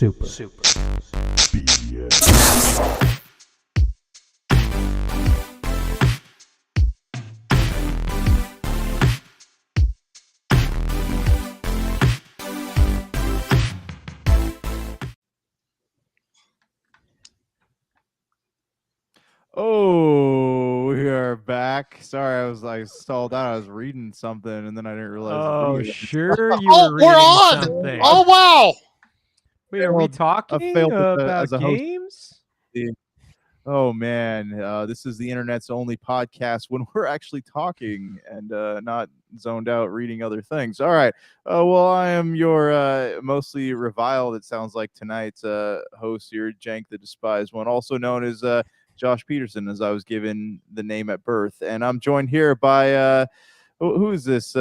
Super. Oh, we are back. Sorry, I stalled out. I was reading something and then I didn't realize. Oh, sure, you were reading we're on. something. Oh, wow. Wait, are we talking about games? Oh man, this is the internet's only podcast when we're actually talking and not zoned out reading other things. All right. Well, I am your mostly reviled, it sounds like, tonight's host here, Jank the Despised One, also known as Josh Peterson, as I was given the name at birth. And I'm joined here by who is this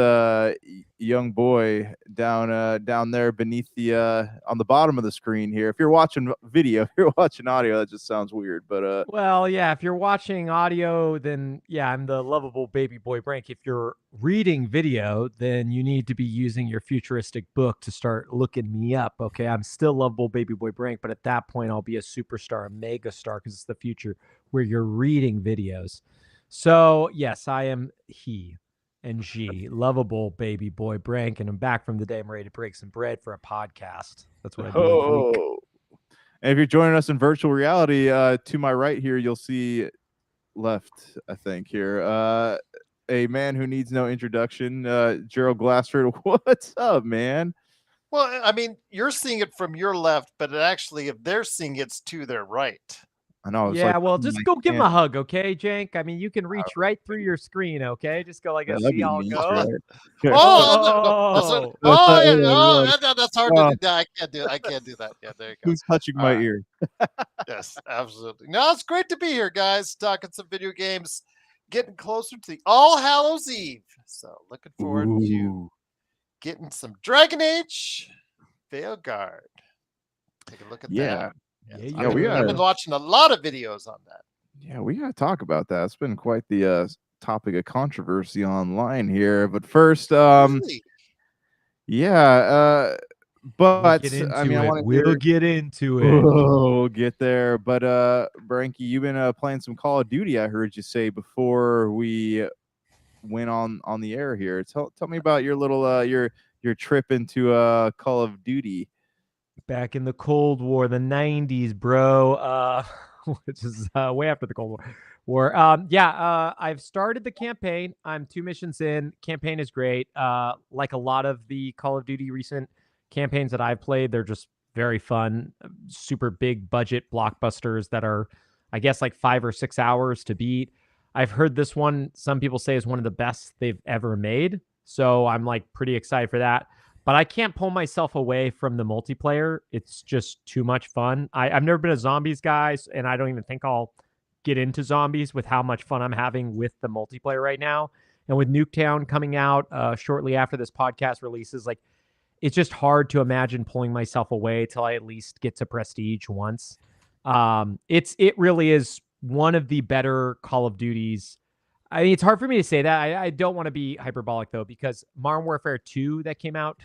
young boy down there beneath the on the bottom of the screen here? If you're watching video, if you're watching audio, that just sounds weird. But well, yeah, if you're watching audio, then yeah, I'm the lovable baby boy Brank. If you're reading video, then you need to be using your futuristic book to start looking me up. Okay, I'm still lovable baby boy Brank, but at that point, I'll be a superstar, a mega star, because it's the future where you're reading videos. So yes, I am he. And G, lovable baby boy Brank, and I'm back from the day I'm ready to break some bread for a podcast. That's what I do every week. And if you're joining us in virtual reality, to my right here, you'll see left, I think, here, a man who needs no introduction, Gerald Glassford. What's up, man? Well, I mean, you're seeing it from your left, but actually, if they're seeing it's to their right. I know. Yeah, well, just go give him a hug, okay, Jank? I mean, you can reach right through your screen, okay? Just go like a see how it goes. That's hard to do. I can't do it. I can't do that. Yeah, there you go. Who's touching my ear? Yes, absolutely. No, it's great to be here, guys. Talking some video games, getting closer to the All Hallows Eve. So looking forward to getting some Dragon Age Veilguard. Take a look at that. Yeah, I've been watching a lot of videos on that. Yeah, we gotta talk about that. It's been quite the topic of controversy online here. But first, really? Yeah, but I mean, we'll get into it. We'll get there. But Branky, you've been playing some Call of Duty. I heard you say before we went on the air here. Tell me about your little your trip into Call of Duty. Back in the Cold War, the 90s, bro, which is way after the Cold War. I've started the campaign. I'm 2 missions in. Campaign is great. Like a lot of the Call of Duty recent campaigns that I've played, they're just very fun, super big budget blockbusters that are, I guess, like 5 or 6 hours to beat. I've heard this one, some people say, is one of the best they've ever made. So I'm like pretty excited for that. But I can't pull myself away from the multiplayer. It's just too much fun. I've never been a zombies guy, and I don't even think I'll get into zombies with how much fun I'm having with the multiplayer right now. And with Nuketown coming out shortly after this podcast releases, like, it's just hard to imagine pulling myself away till I at least get to Prestige once. It really is one of the better Call of Duties. I mean, it's hard for me to say that. I don't want to be hyperbolic, though, because Modern Warfare 2 that came out,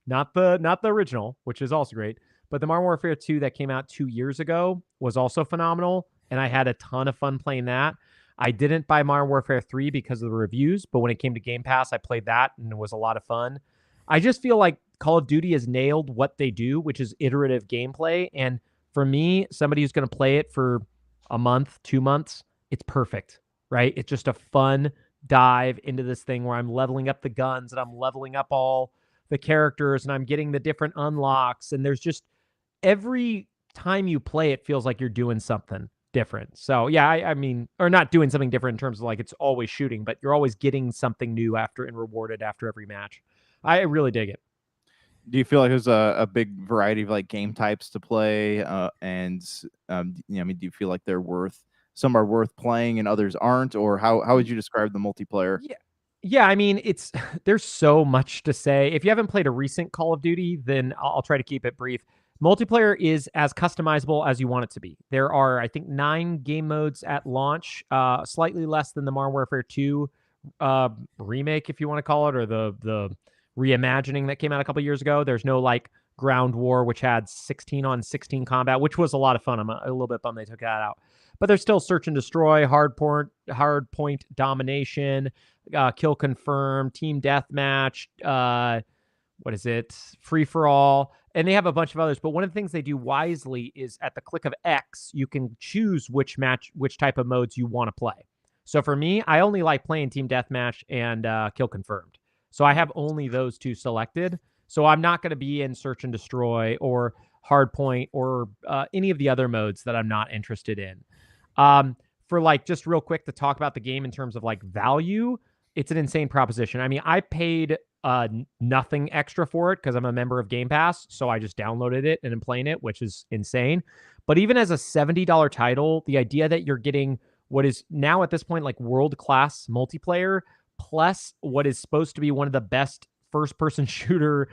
not the original, which is also great, but the Modern Warfare 2 that came out 2 years ago was also phenomenal, and I had a ton of fun playing that. I didn't buy Modern Warfare 3 because of the reviews, but when it came to Game Pass, I played that, and it was a lot of fun. I just feel like Call of Duty has nailed what they do, which is iterative gameplay, and for me, somebody who's going to play it for a month, 2 months, it's perfect. Right? It's just a fun dive into this thing where I'm leveling up the guns and I'm leveling up all the characters and I'm getting the different unlocks. And there's just every time you play, it feels like you're doing something different. So yeah, I mean, or not doing something different in terms of like it's always shooting, but you're always getting something new after and rewarded after every match. I really dig it. Do you feel like there's a big variety of like game types to play? I mean, do you feel like some are worth playing and others aren't, or how would you describe the multiplayer? Yeah. I mean, there's so much to say. If you haven't played a recent Call of Duty, then I'll try to keep it brief. Multiplayer is as customizable as you want it to be. There are, I think, 9 game modes at launch, slightly less than the Modern Warfare 2 remake, if you want to call it, or the reimagining that came out a couple years ago. There's no like Ground War, which had 16 on 16 combat, which was a lot of fun. I'm a little bit bummed they took that out. But there's still search and destroy, hard point domination, kill confirm, team deathmatch, what is it? Free for all. And they have a bunch of others. But one of the things they do wisely is at the click of X, you can choose which type of modes you want to play. So for me, I only like playing team deathmatch and kill confirmed. So I have only those two selected. So I'm not going to be in search and destroy or hardpoint or any of the other modes that I'm not interested in. For like, just real quick to talk about the game in terms of like value, it's an insane proposition. I mean, I paid nothing extra for it because I'm a member of Game Pass. So I just downloaded it and am playing it, which is insane. But even as a $70 title, the idea that you're getting what is now at this point like world-class multiplayer plus what is supposed to be one of the best first-person shooter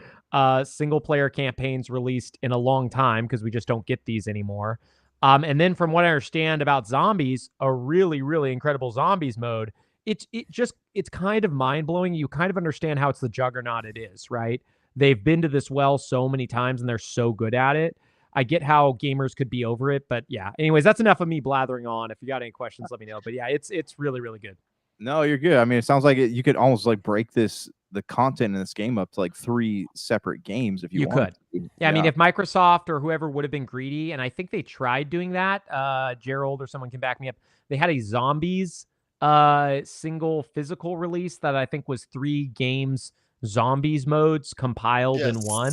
single-player campaigns released in a long time, because we just don't get these anymore. And then from what I understand about zombies, a really, really incredible zombies mode. It's kind of mind-blowing. You kind of understand how it's the juggernaut it is, right? They've been to this well so many times and they're so good at it. I get how gamers could be over it, but yeah. Anyways, that's enough of me blathering on. If you got any questions, let me know. But yeah, it's really, really good. No, you're good. I mean, it sounds like you could almost like break the content in this game up to like 3 separate games if you wanted could. to. Yeah, I mean, if Microsoft or whoever would have been greedy, and I think they tried doing that, Gerald or someone can back me up. They had a zombies single physical release that I think was 3 games zombies modes compiled in one.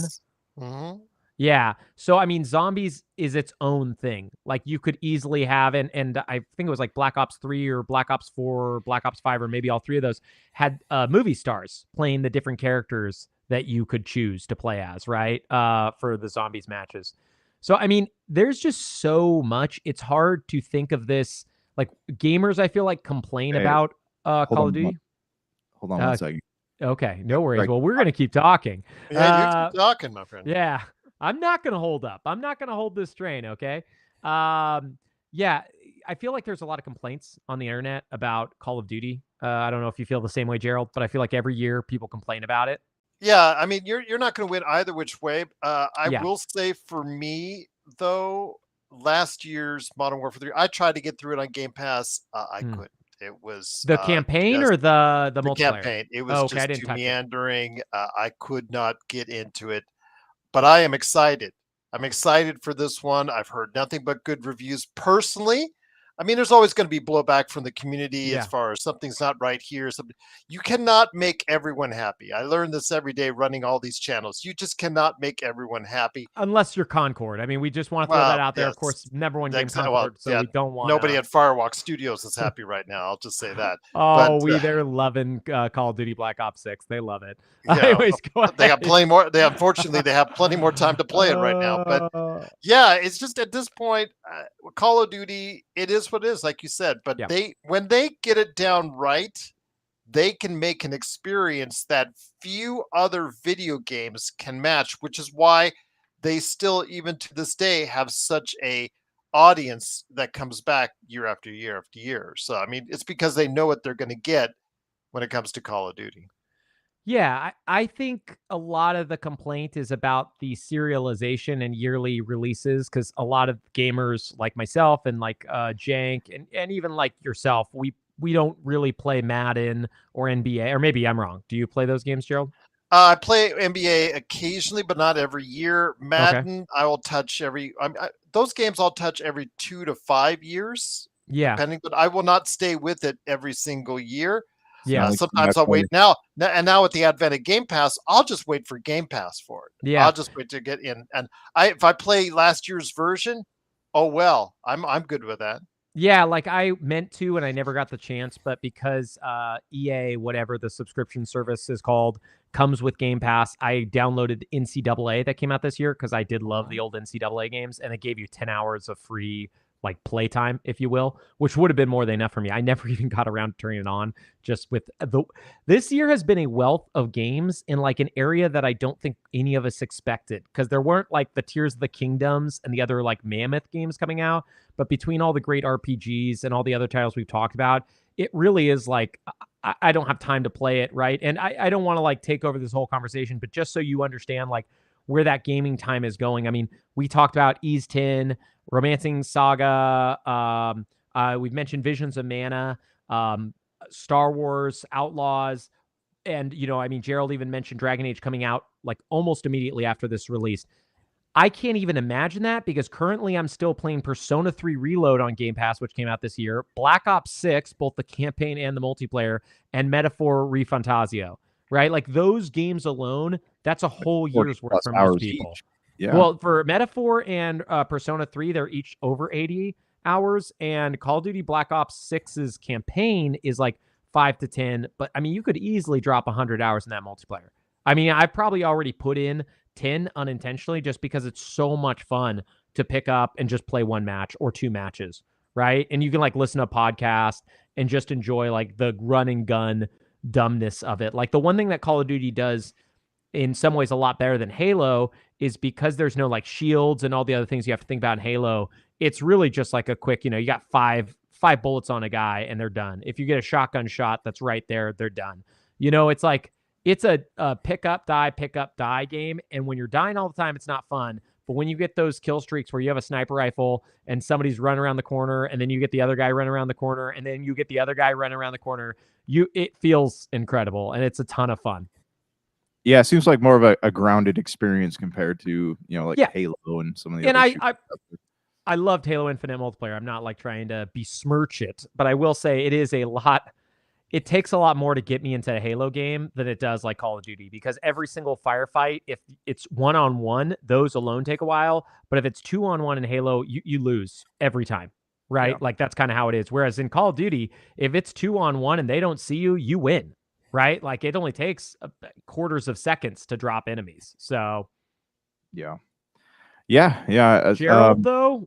Mm-hmm. Yeah. So, I mean, zombies is its own thing. Like, you could easily have, and I think it was like Black Ops 3 or Black Ops 4 or Black Ops 5, or maybe all 3 of those had movie stars playing the different characters that you could choose to play as, right? For the zombies matches. So, I mean, there's just so much. It's hard to think of this. Like, gamers, I feel like, complain about Call of Duty. Hold on 1 second. Okay, no worries. Well, we're going to keep talking. Yeah, you keep talking, my friend. Yeah. I'm not going to hold up. I'm not going to hold this train, okay? Yeah, I feel like there's a lot of complaints on the internet about Call of Duty. I don't know if you feel the same way, Gerald, but I feel like every year people complain about it. Yeah, I mean, you're not going to win either which way. I will say for me, though, last year's Modern Warfare 3, I tried to get through it on Game Pass. I couldn't. It was the campaign or the multiplayer? Campaign. It was just too meandering. I could not get into it. But I am excited. I'm excited for this one. I've heard nothing but good reviews personally. I mean, there's always going to be blowback from the community as far as something's not right here. You cannot make everyone happy. I learn this every day running all these channels. You just cannot make everyone happy. Unless you're Concord. I mean, we just want to throw that out there. Yes. Of course, never one game Concord, so we don't want nobody at Firewalk Studios is happy right now. I'll just say that. Oh, they're loving Call of Duty Black Ops 6. They love it. Anyways, go ahead. They have plenty more. Unfortunately, they have plenty more time to play it right now. But yeah, it's just at this point, Call of Duty, it is what it is, like you said. But when they get it down right, they can make an experience that few other video games can match, which is why they still, even to this day, have such a audience that comes back year after year after year. So, I mean, it's because they know what they're going to get when it comes to Call of Duty. Yeah, I think a lot of the complaint is about the serialization and yearly releases, because a lot of gamers like myself and like Jank and even like yourself, we don't really play Madden or NBA, or maybe I'm wrong. Do you play those games, Gerald? I play NBA occasionally, but not every year. Madden, I will touch those games I'll touch every 2 to 5 years. Yeah. Depending, but I will not stay with it every single year. Yeah. Sometimes I'll wait now with the advent of Game Pass, I'll just wait for Game Pass for it. Yeah. I'll just wait to get in. And if I play last year's version, oh well, I'm good with that. Yeah, like I meant to, and I never got the chance, but because EA, whatever the subscription service is called, comes with Game Pass, I downloaded NCAA that came out this year because I did love the old NCAA games, and it gave you 10 hours of free like playtime, if you will, which would have been more than enough for me. I never even got around to turning it on. Just with this year has been a wealth of games in like an area that I don't think any of us expected, because there weren't like the Tears of the Kingdoms and the other like mammoth games coming out. But between all the great RPGs and all the other titles we've talked about, it really is like, I don't have time to play it, right? And I don't want to like take over this whole conversation, but just so you understand, like where that gaming time is going. I mean, we talked about Ys 10, Romancing Saga. We've mentioned Visions of Mana, Star Wars Outlaws. And, I mean, Gerald even mentioned Dragon Age coming out like almost immediately after this release. I can't even imagine that because currently I'm still playing Persona 3 Reload on Game Pass, which came out this year, Black Ops 6, both the campaign and the multiplayer, and Metaphor ReFantazio, right? Like those games alone, that's a whole year's worth for most people. Each. Yeah. Well, for Metaphor and Persona 3, they're each over 80 hours, and Call of Duty Black Ops 6's campaign is like 5 to 10, but I mean, you could easily drop 100 hours in that multiplayer. I mean, I've probably already put in 10 unintentionally just because it's so much fun to pick up and just play one match or two matches, right? And you can like listen to a podcast and just enjoy like the run and gun dumbness of it. Like the one thing that Call of Duty does in some ways a lot better than Halo is because there's no like shields and all the other things you have to think about in Halo. It's really just like a quick, you got five bullets on a guy and they're done. If you get a shotgun shot that's right there, they're done. It's like, it's a pick up, die game. And when you're dying all the time, it's not fun. But when you get those kill streaks where you have a sniper rifle and somebody's running around the corner and then you get the other guy running around the corner and then you get the other guy running around the corner, it feels incredible. And it's a ton of fun. Yeah, it seems like more of a grounded experience compared to, Halo and some of the other I loved Halo Infinite multiplayer. I'm not like trying to besmirch it, but I will say it is a lot. It takes a lot more to get me into a Halo game than it does like Call of Duty, because every single firefight, if it's 1-on-1, those alone take a while. But if it's 2-on-1 in Halo, you lose every time, right? Yeah. Like that's kind of how it is. Whereas in Call of Duty, if it's 2-on-1 and they don't see you, you win, right? Like it only takes quarters of seconds to drop enemies. So yeah. Gerald, though,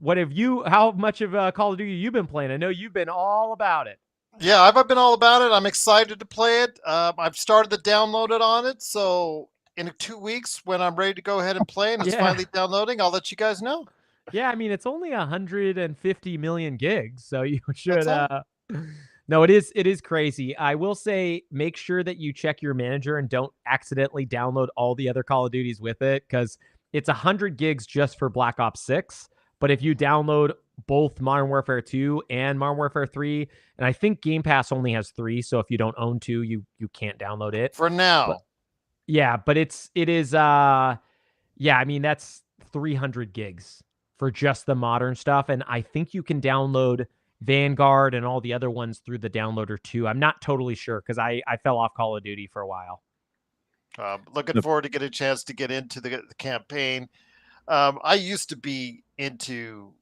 how much of Call of Duty you've been playing? I know you've been all about it. Yeah, I've been all about it. I'm excited to play it. I've started to download it on it. So in 2 weeks, when I'm ready to go ahead and play and it's finally downloading, I'll let you guys know. Yeah, I mean, it's only 150 million gigs, so you should. No, it is crazy. I will say, make sure that you check your manager and don't accidentally download all the other Call of Duties with it, because it's 100 gigs just for Black Ops 6. But if you download both Modern Warfare 2 and Modern Warfare 3, and I think Game Pass only has 3, so if you don't own 2, you can't download it for now. But it is I mean, that's 300 gigs for just the modern stuff, and I think you can download Veilguard and all the other ones through the downloader too. I'm not totally sure because I fell off Call of Duty for a while. Looking forward to get a chance to get into the campaign. I used to be into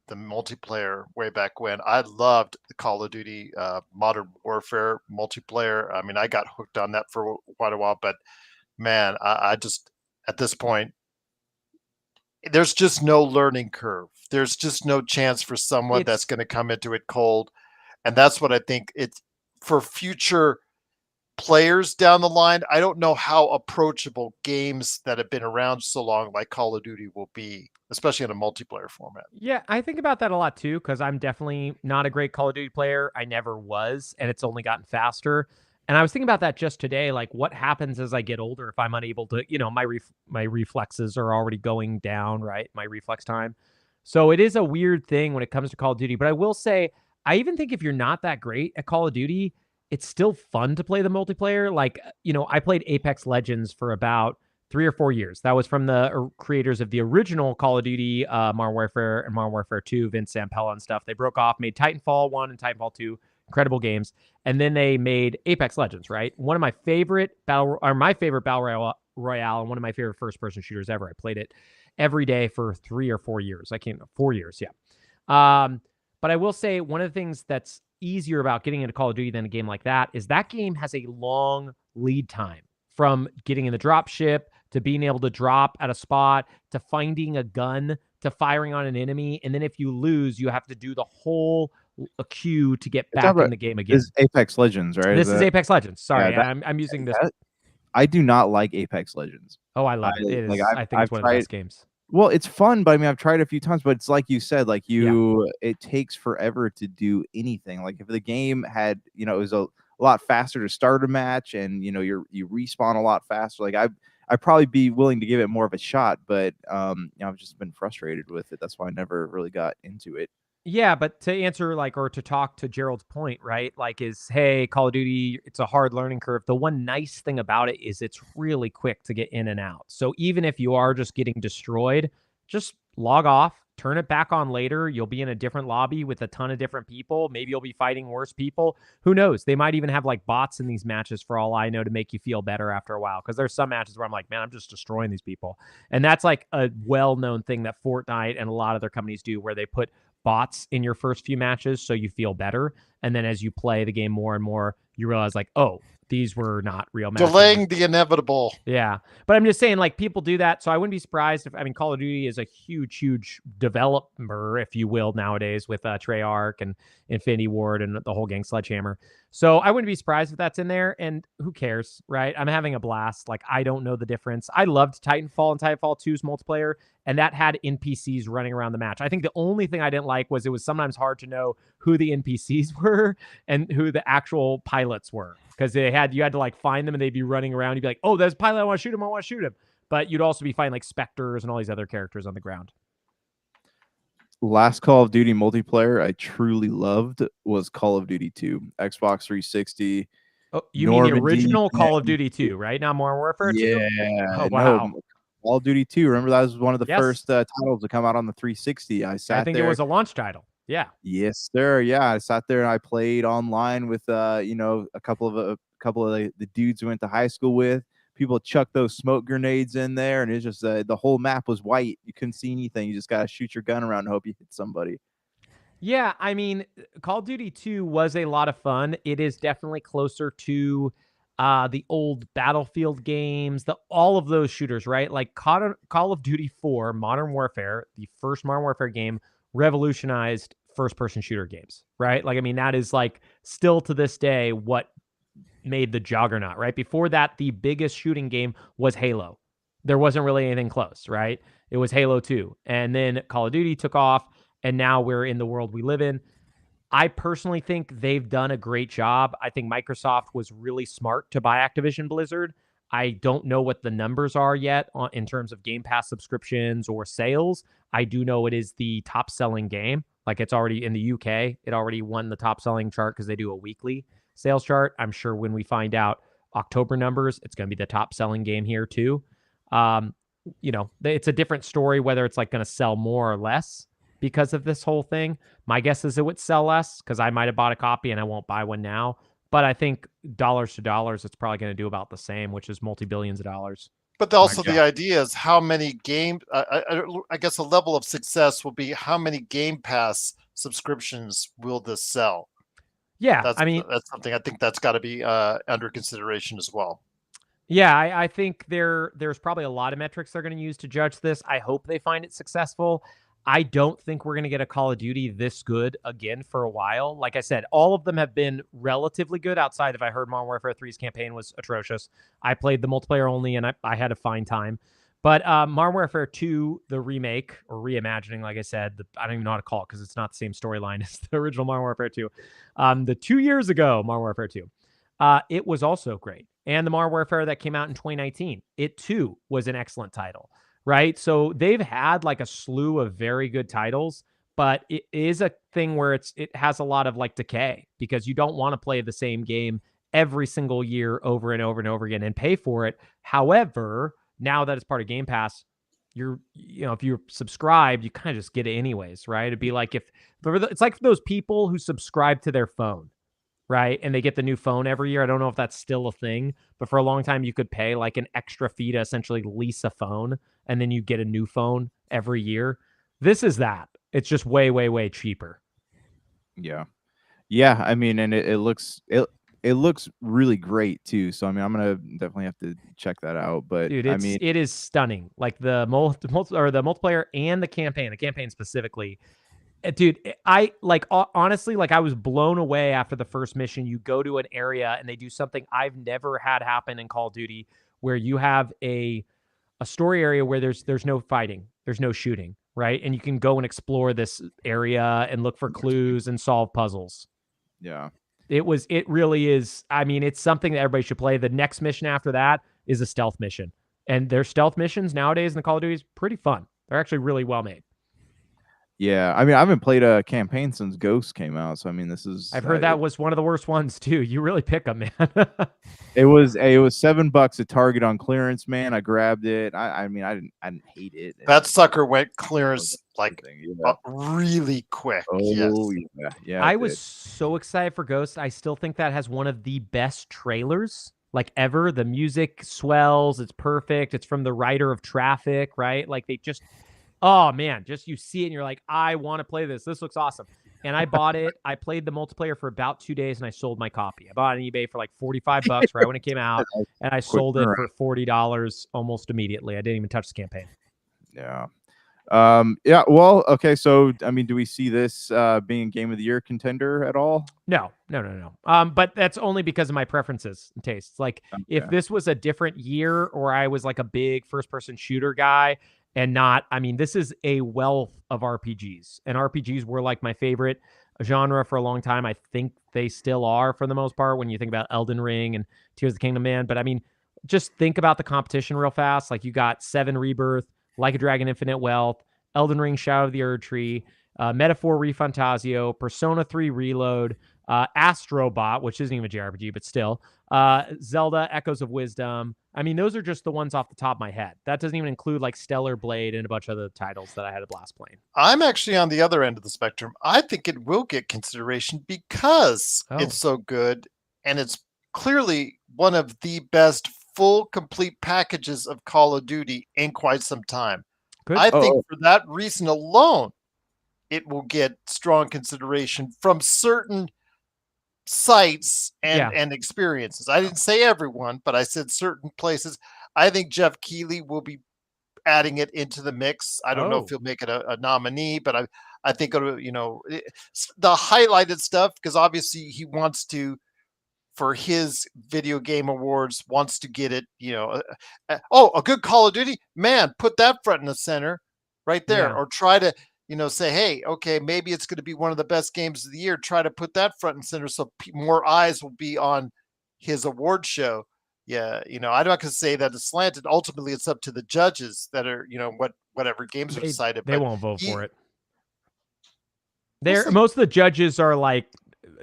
the multiplayer way back when. I loved the Call of Duty Modern Warfare multiplayer. I mean, I got hooked on that for quite a while, but man, I just, at this point, there's just no learning curve. There's just no chance for someone that's going to come into it cold. And that's what I think it's for future players down the line. I don't know how approachable games that have been around so long like Call of Duty will be, especially in a multiplayer format. Yeah, I think about that a lot too, because I'm definitely not a great Call of Duty player. I never was, and it's only gotten faster. And I was thinking about that just today, like what happens as I get older if I'm unable to, my reflexes are already going down, right? My reflex time. So it is a weird thing when it comes to Call of Duty. But I will say, I even think if you're not that great at Call of Duty, it's still fun to play the multiplayer. Like, I played Apex Legends for about 3 or 4 years. That was from the creators of the original Call of Duty, Modern Warfare and Modern Warfare 2, Vince Zampella and stuff. They broke off, made Titanfall 1 and Titanfall 2, incredible games. And then they made Apex Legends, right? One of my favorite my favorite battle royale and one of my favorite first-person shooters ever. I played it every day for 3 or 4 years. 4 years, yeah. But I will say one of the things that's easier about getting into Call of Duty than a game like that is that game has a long lead time from getting in the drop ship to being able to drop at a spot to finding a gun to firing on an enemy. And then if you lose, you have to do the whole queue to get back in the game again. This is Apex Legends, right? This is Apex Legends. Sorry, I'm using this. I do not like Apex Legends. Oh, I love it. It is. I think it's one of the best games. Well, it's fun, but I mean, I've tried it a few times, but it's like you said, like it takes forever to do anything. Like if the game had, it was a lot faster to start a match and, you respawn a lot faster. Like I'd probably be willing to give it more of a shot, but I've just been frustrated with it. That's why I never really got into it. Yeah, but to answer or to talk to Gerald's point, right? Hey, Call of Duty, it's a hard learning curve. The one nice thing about it is it's really quick to get in and out. So even if you are just getting destroyed, just log off, turn it back on later. You'll be in a different lobby with a ton of different people. Maybe you'll be fighting worse people. Who knows? They might even have bots in these matches for all I know to make you feel better after a while. Because there's some matches where I'm like, man, I'm just destroying these people. And that's a well-known thing that Fortnite and a lot of other companies do, where they put bots in your first few matches so you feel better, and then as you play the game more and more, you realize oh, these were not real matches. Delaying the inevitable. Yeah, but I'm just saying, people do that, so I wouldn't be surprised if Call of Duty is a huge developer, if you will, nowadays with Treyarch and Infinity Ward and the whole gang, Sledgehammer. So I wouldn't be surprised if that's in there, and who cares, right? I'm having a blast. I don't know the difference. I loved Titanfall and Titanfall 2's multiplayer, and that had NPCs running around the match. I think the only thing I didn't like was it was sometimes hard to know who the NPCs were and who the actual pilots were, because you had to find them and they'd be running around. You'd be like, oh, there's a pilot, I want to shoot him. But you'd also be fighting specters and all these other characters on the ground. Last Call of Duty multiplayer I truly loved was Call of Duty 2, Xbox 360. Oh, you mean the original Call of Duty 2, right? Not Modern Warfare 2? Yeah. Oh, wow. No, Call of Duty 2. Remember, that was one of the first titles to come out on the 360. I think it was a launch title. Yeah. Yes, sir. Yeah, I sat there and I played online with a couple of the dudes who went to high school with. People chucked those smoke grenades in there, and it's just the whole map was white. You couldn't see anything. You just gotta shoot your gun around and hope you hit somebody. Yeah, Call of Duty 2 was a lot of fun. It is definitely closer to the old Battlefield games, all of those shooters, right? Call of Duty 4, Modern Warfare, the first Modern Warfare game, revolutionized first-person shooter games, right? That is still to this day what made the juggernaut, right? Before that, the biggest shooting game was Halo. There wasn't really anything close, right? It was Halo 2. And then Call of Duty took off, and now we're in the world we live in. I personally think they've done a great job. I think Microsoft was really smart to buy Activision Blizzard. I don't know what the numbers are yet in terms of Game Pass subscriptions or sales. I do know it is the top-selling game. It's already in the UK. It already won the top-selling chart because they do a weekly sales chart. I'm sure when we find out October numbers, it's going to be the top-selling game here too. It's a different story whether it's going to sell more or less because of this whole thing. My guess is it would sell less because I might have bought a copy and I won't buy one now. But I think dollars to dollars, it's probably going to do about the same, which is multi-billions of dollars. But also the idea is how many game, I guess a level of success will be how many Game Pass subscriptions will this sell? Yeah, that's something I think that's got to be under consideration as well. Yeah, I think there's probably a lot of metrics they're going to use to judge this. I hope they find it successful. I don't think we're going to get a Call of Duty this good again for a while. Like I said, all of them have been relatively good outside of I heard Modern Warfare 3's campaign was atrocious. I played the multiplayer only, and I had a fine time. But Modern Warfare 2, the remake, or reimagining, like I said, I don't even know how to call it because it's not the same storyline as the original Modern Warfare 2. The 2 years ago, Modern Warfare 2, it was also great. And the Modern Warfare that came out in 2019, it too was an excellent title. Right. So they've had a slew of very good titles, but it is a thing where it has a lot of decay because you don't want to play the same game every single year over and over and over again and pay for it. However, now that it's part of Game Pass, if you're subscribed, you kind of just get it anyways. Right. It'd be it's like those people who subscribe to their phone. Right. And they get the new phone every year. I don't know if that's still a thing, but for a long time you could pay an extra fee to essentially lease a phone and then you get a new phone every year. This is that. It's just way, way, way cheaper. Yeah. Yeah. And it looks really great too. So I'm gonna definitely have to check that out. But dude, it is stunning. The multiplayer and the campaign specifically. Dude, I honestly, I was blown away after the first mission. You go to an area and they do something I've never had happen in Call of Duty, where you have a story area where there's no fighting, there's no shooting, right? And you can go and explore this area and look for clues and solve puzzles. Yeah. It really is. It's something that everybody should play. The next mission after that is a stealth mission. And their stealth missions nowadays in the Call of Duty is pretty fun. They're actually really well made. Yeah, I mean, I haven't played a campaign since Ghost came out, so I mean, this is. I've heard that was one of the worst ones too. You really pick them, man. It was $7 at Target on clearance, man. I grabbed it. I mean, I didn't hate it. That sucker went clearance like yeah. really quick. Oh Yes. yeah. I it was did. so excited for Ghost. I still think that has one of the best trailers like ever. The music swells. It's perfect. It's from the writer of Traffic, right? Like they just, oh man, just you see it and you're like, I want to play this. This looks awesome. And I bought it. I played the multiplayer for about 2 days and I sold my copy. I bought it on eBay for like $45 right when it came out, and I sold it for $40 almost immediately. I didn't even touch the campaign. Yeah. Yeah. Well, okay. So, I mean, do we see this being Game of the Year contender at all? No. But that's only because of my preferences and tastes. Like if this was a different year, or I was like a big first-person shooter guy, and not, I mean, this is a wealth of RPGs, and RPGs were like my favorite genre for a long time. I think they still are for the most part when you think about Elden Ring and Tears of the Kingdom, man. But I mean, just think about the competition real fast. Like you got 7 Rebirth, Like a Dragon Infinite Wealth, Elden Ring Shadow of the Erd Tree, Metaphor Refantasio, Persona 3 Reload, Astrobot, which isn't even a JRPG, but still, Zelda Echoes of Wisdom. I mean, those are just the ones off the top of my head. That doesn't even include like Stellar Blade and a bunch of other titles that I had a blast playing. I'm actually on the other end of the spectrum. I think it will get consideration because it's so good, and it's clearly one of the best full complete packages of Call of Duty in quite some time. Good. I think for that reason alone, it will get strong consideration from certain sites and experiences. I didn't say everyone, but I said certain places. I think Jeff Keighley will be adding it into the mix. I don't know if he'll make it a nominee, but I think it'll, you know, the highlighted stuff, because obviously he wants to, for his video game awards, wants to get it, you know, a good Call of Duty, man, put that front and center right there, or try to, you know, say, hey, okay, maybe it's going to be one of the best games of the year. Try to put that front and center so more eyes will be on his award show. Yeah, you know, I'm not going to say that it's slanted. Ultimately, it's up to the judges that are, you know, whatever games are decided. They won't vote for it. Most of the judges are like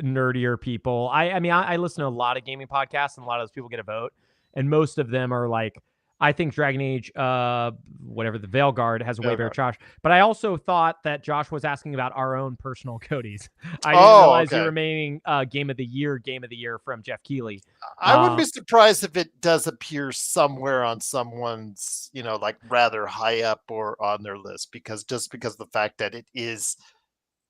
nerdier people. I mean, I listen to a lot of gaming podcasts, and a lot of those people get a vote, and most of them are like, I think Dragon Age, whatever, the Veilguard has a way better Josh. But I also thought that Josh was asking about our own personal Cody's. I didn't realize the remaining Game of the Year from Jeff Keighley. I wouldn't be surprised if it does appear somewhere on someone's, you know, like rather high up or on their list, because of the fact that it is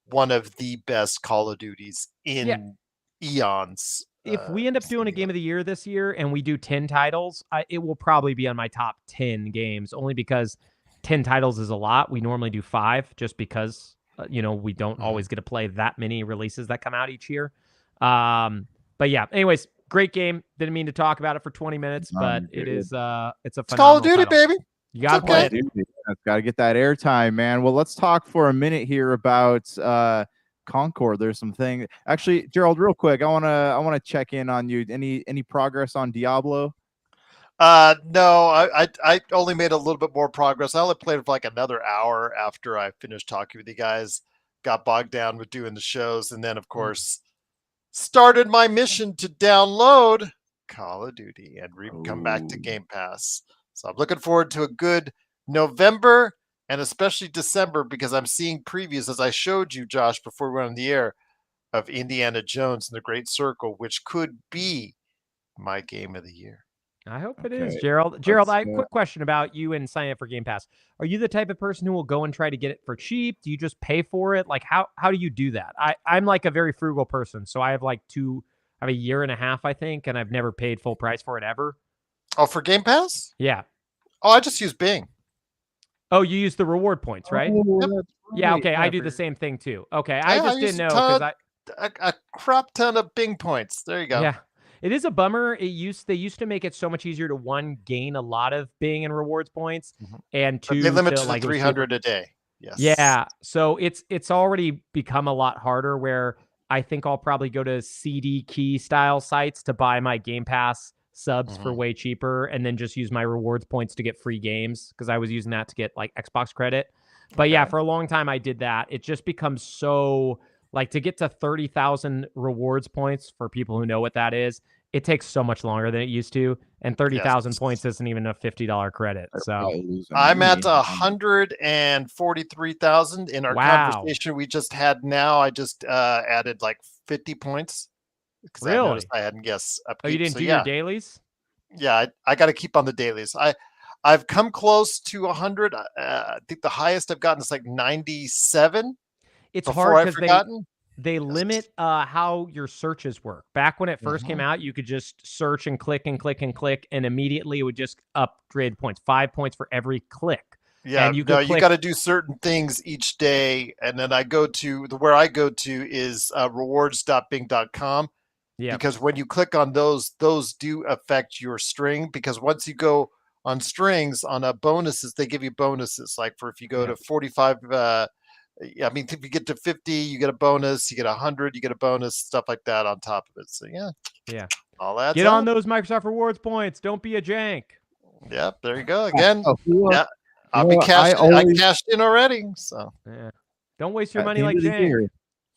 one of the best Call of Duties in eons. If we end up doing a Game of the Year this year and we do 10 titles, it will probably be on my top 10 games, only because 10 titles is a lot. We normally do 5 just because, you know, we don't always get to play that many releases that come out each year. But yeah, anyways, great game. Didn't mean to talk about it for 20 minutes, but it's a Call of Duty, title. baby. You got to play it. Got to get that airtime, man. Well, let's talk for a minute here about Concord. There's some things. Actually, Gerald, real quick, I wanna check in on you. Any progress on Diablo? No, I only made a little bit more progress. I only played for like another hour after I finished talking with you guys. Got bogged down with doing the shows, and then of course started my mission to download Call of Duty and come back to Game Pass. So I'm looking forward to a good November and especially December, because I'm seeing previews, as I showed you, Josh, before we went on the air, of Indiana Jones and the Great Circle, which could be my game of the year. I hope it is, Gerald. Gerald, quick question about you and signing up for Game Pass. Are you the type of person who will go and try to get it for cheap? Do you just pay for it? Like, how do you do that? I'm like a very frugal person, so I have like a year and a half, I think, and I've never paid full price for it ever. Oh, for Game Pass? Yeah. Oh, I just use Bing. Oh, you use the reward points, right? Yep. Yeah, okay. I do the same thing too. Okay, I just didn't know because a crap ton of Bing points. There you go. Yeah, it is a bummer. They used to make it so much easier to gain a lot of Bing and rewards points, and but they limit to like 300 a day. Yes. Yeah, so it's already become a lot harder. Where I think I'll probably go to CD key style sites to buy my Game Pass subs for way cheaper and then just use my rewards points to get free games because I was using that to get like Xbox credit. But yeah, for a long time I did that. It just becomes so like to get to 30,000 rewards points for people who know what that is. It takes so much longer than it used to, and 30,000 points isn't even a $50 credit. So I'm at 143,000 in our conversation we just had. Now I just added like 50 points because I noticed I hadn't guessed upkeep. Oh, you didn't do your dailies? Yeah, I got to keep on the dailies. I've come close to 100. I think the highest I've gotten is like 97. It's hard because they limit how your searches work. Back when it first came out, you could just search and click and click and click, and immediately it would just upgrade points. 5 points for every click. Yeah, and you got to do certain things each day, and then I go to where I go to is rewards.bing.com. Yeah, because when you click on those do affect your string. Because once you go on strings on bonuses, they give you bonuses. Like for if you go to 45. I mean, if you get to 50, you get a bonus. You get 100, you get a bonus. Stuff like that on top of it. So yeah, all that. Get on those Microsoft rewards points. Don't be a jank. Yep, there you go again. Yeah, I cashed in already. So yeah, don't waste your money like jank.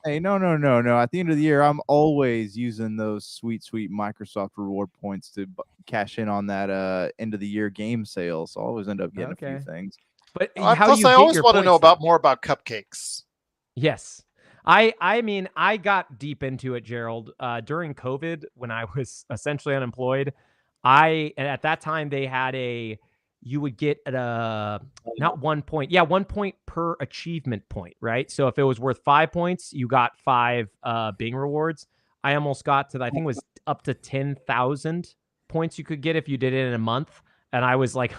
Hey, no. At the end of the year, I'm always using those sweet Microsoft reward points to cash in on that end of the year game sale. So I always end up getting a few things. But plus, I always want to know more about cupcakes. Yes. I mean, I got deep into it, Gerald, during COVID when I was essentially unemployed. At that time, they had you would get not 1 point. Yeah, 1 point per achievement point, right? So if it was worth 5 points, you got 5 Bing rewards. I almost got to, I think it was up to 10,000 points you could get if you did it in a month. And I was like,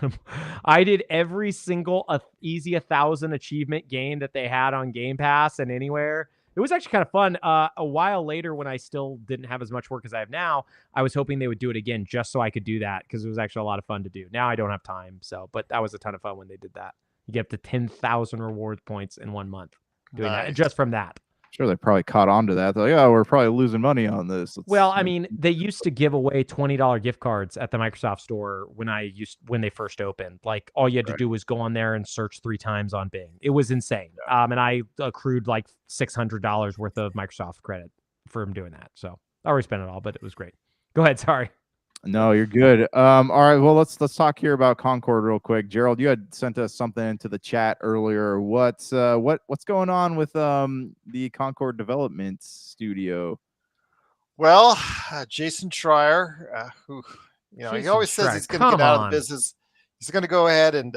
I did every single easy 1,000 achievement game that they had on Game Pass and anywhere. It was actually kind of fun. A while later, when I still didn't have as much work as I have now, I was hoping they would do it again just so I could do that because it was actually a lot of fun to do. Now I don't have time. But that was a ton of fun when they did that. You get up to 10,000 reward points in 1 month doing that, just from that. Sure, they probably caught on to that. They're like, yeah, we're probably losing money on this. I mean, they used to give away $20 gift cards at the Microsoft Store when they first opened. Like all you had to do was go on there and search 3 times on Bing. It was insane. And I accrued like $600 worth of Microsoft credit from doing that. So I already spent it all, but it was great. Go ahead. Sorry. No, you're good. All right. Well, let's talk here about Concord real quick. Gerald, you had sent us something into the chat earlier. What's going on with the Concord development studio? Well, Jason Schreier, who he always says he's going to get out of the business. He's going to go ahead and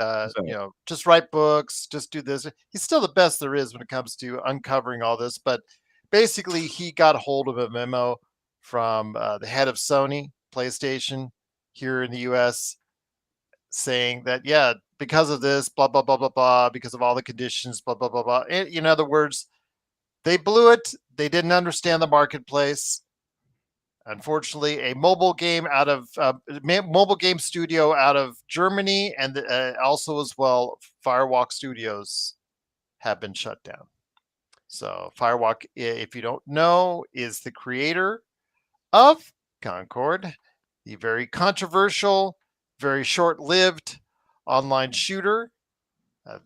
just write books, just do this. He's still the best there is when it comes to uncovering all this. But basically, he got hold of a memo from the head of Sony PlayStation here in the US saying that, because of this, blah, blah, blah, blah, blah, because of all the conditions, blah, blah, blah, blah. And, in other words, they blew it. They didn't understand the marketplace. Unfortunately, a mobile game studio out of Germany and also as well, Firewalk Studios have been shut down. So Firewalk, if you don't know, is the creator of Concord, the very controversial, very short-lived online shooter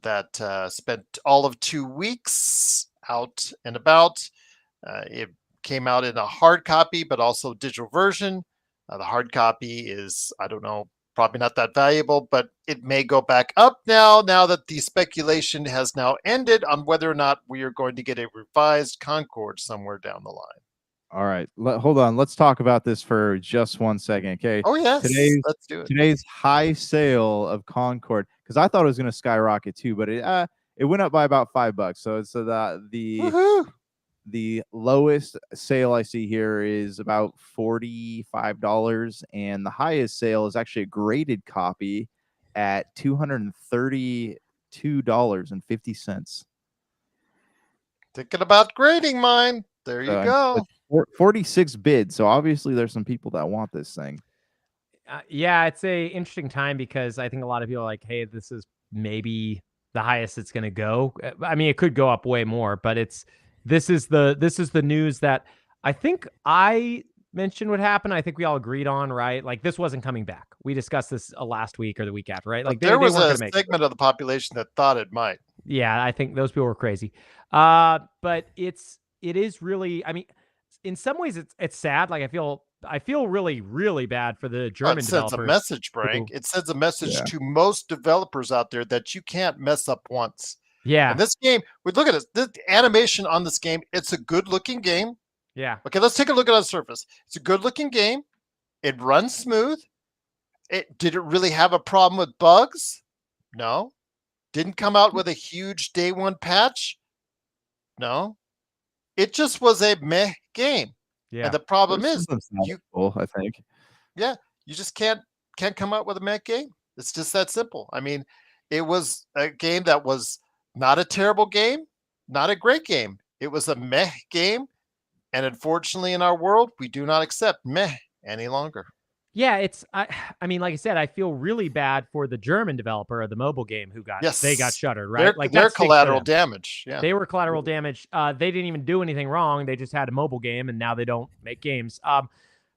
that spent all of 2 weeks out and about. It came out in a hard copy, but also digital version. The hard copy is, I don't know, probably not that valuable, but it may go back up now that the speculation has now ended on whether or not we are going to get a revised Concord somewhere down the line. All right, hold on. Let's talk about this for just 1 second, okay? Oh yes, let's do it. Today's high sale of Concord, because I thought it was going to skyrocket too, but it went up by about $5. So it's the lowest sale I see here is about $45, and the highest sale is actually a graded copy at $232.50. Thinking about grading mine. There you go. 46 bids, so obviously there's some people that want this thing. Yeah, it's a interesting time because I think a lot of people are like, hey, this is maybe the highest it's going to go. I mean, it could go up way more, but this is the news that I think I mentioned would happen. I think we all agreed on, right? Like this wasn't coming back. We discussed this last week or the week after, right? Like there was weren't a gonna make it. segment of the population that thought it might. Yeah, I think those people were crazy. But it is really, I mean, in some ways it's sad. Like I feel really, really bad for the German It sends a developers. message, Frank. It sends a message to most developers out there that you can't mess up once. Yeah. And this game, look at this. The animation on this game, it's a good looking game. Yeah. Okay, let's take a look at the surface. It's a good looking game. It runs smooth. Did it really have a problem with bugs? No. Didn't come out with a huge day one patch? No. It just was a meh game. Yeah. And the problem is, I think. Yeah, you just can't come out with a meh game. It's just that simple. I mean, it was a game that was not a terrible game, not a great game. It was a meh game. And unfortunately, in our world, we do not accept meh any longer. Yeah, I mean, like I said, I feel really bad for the German developer of the mobile game who got shuttered, right? They're collateral damage. Yeah. They were collateral damage. They didn't even do anything wrong. They just had a mobile game and now they don't make games.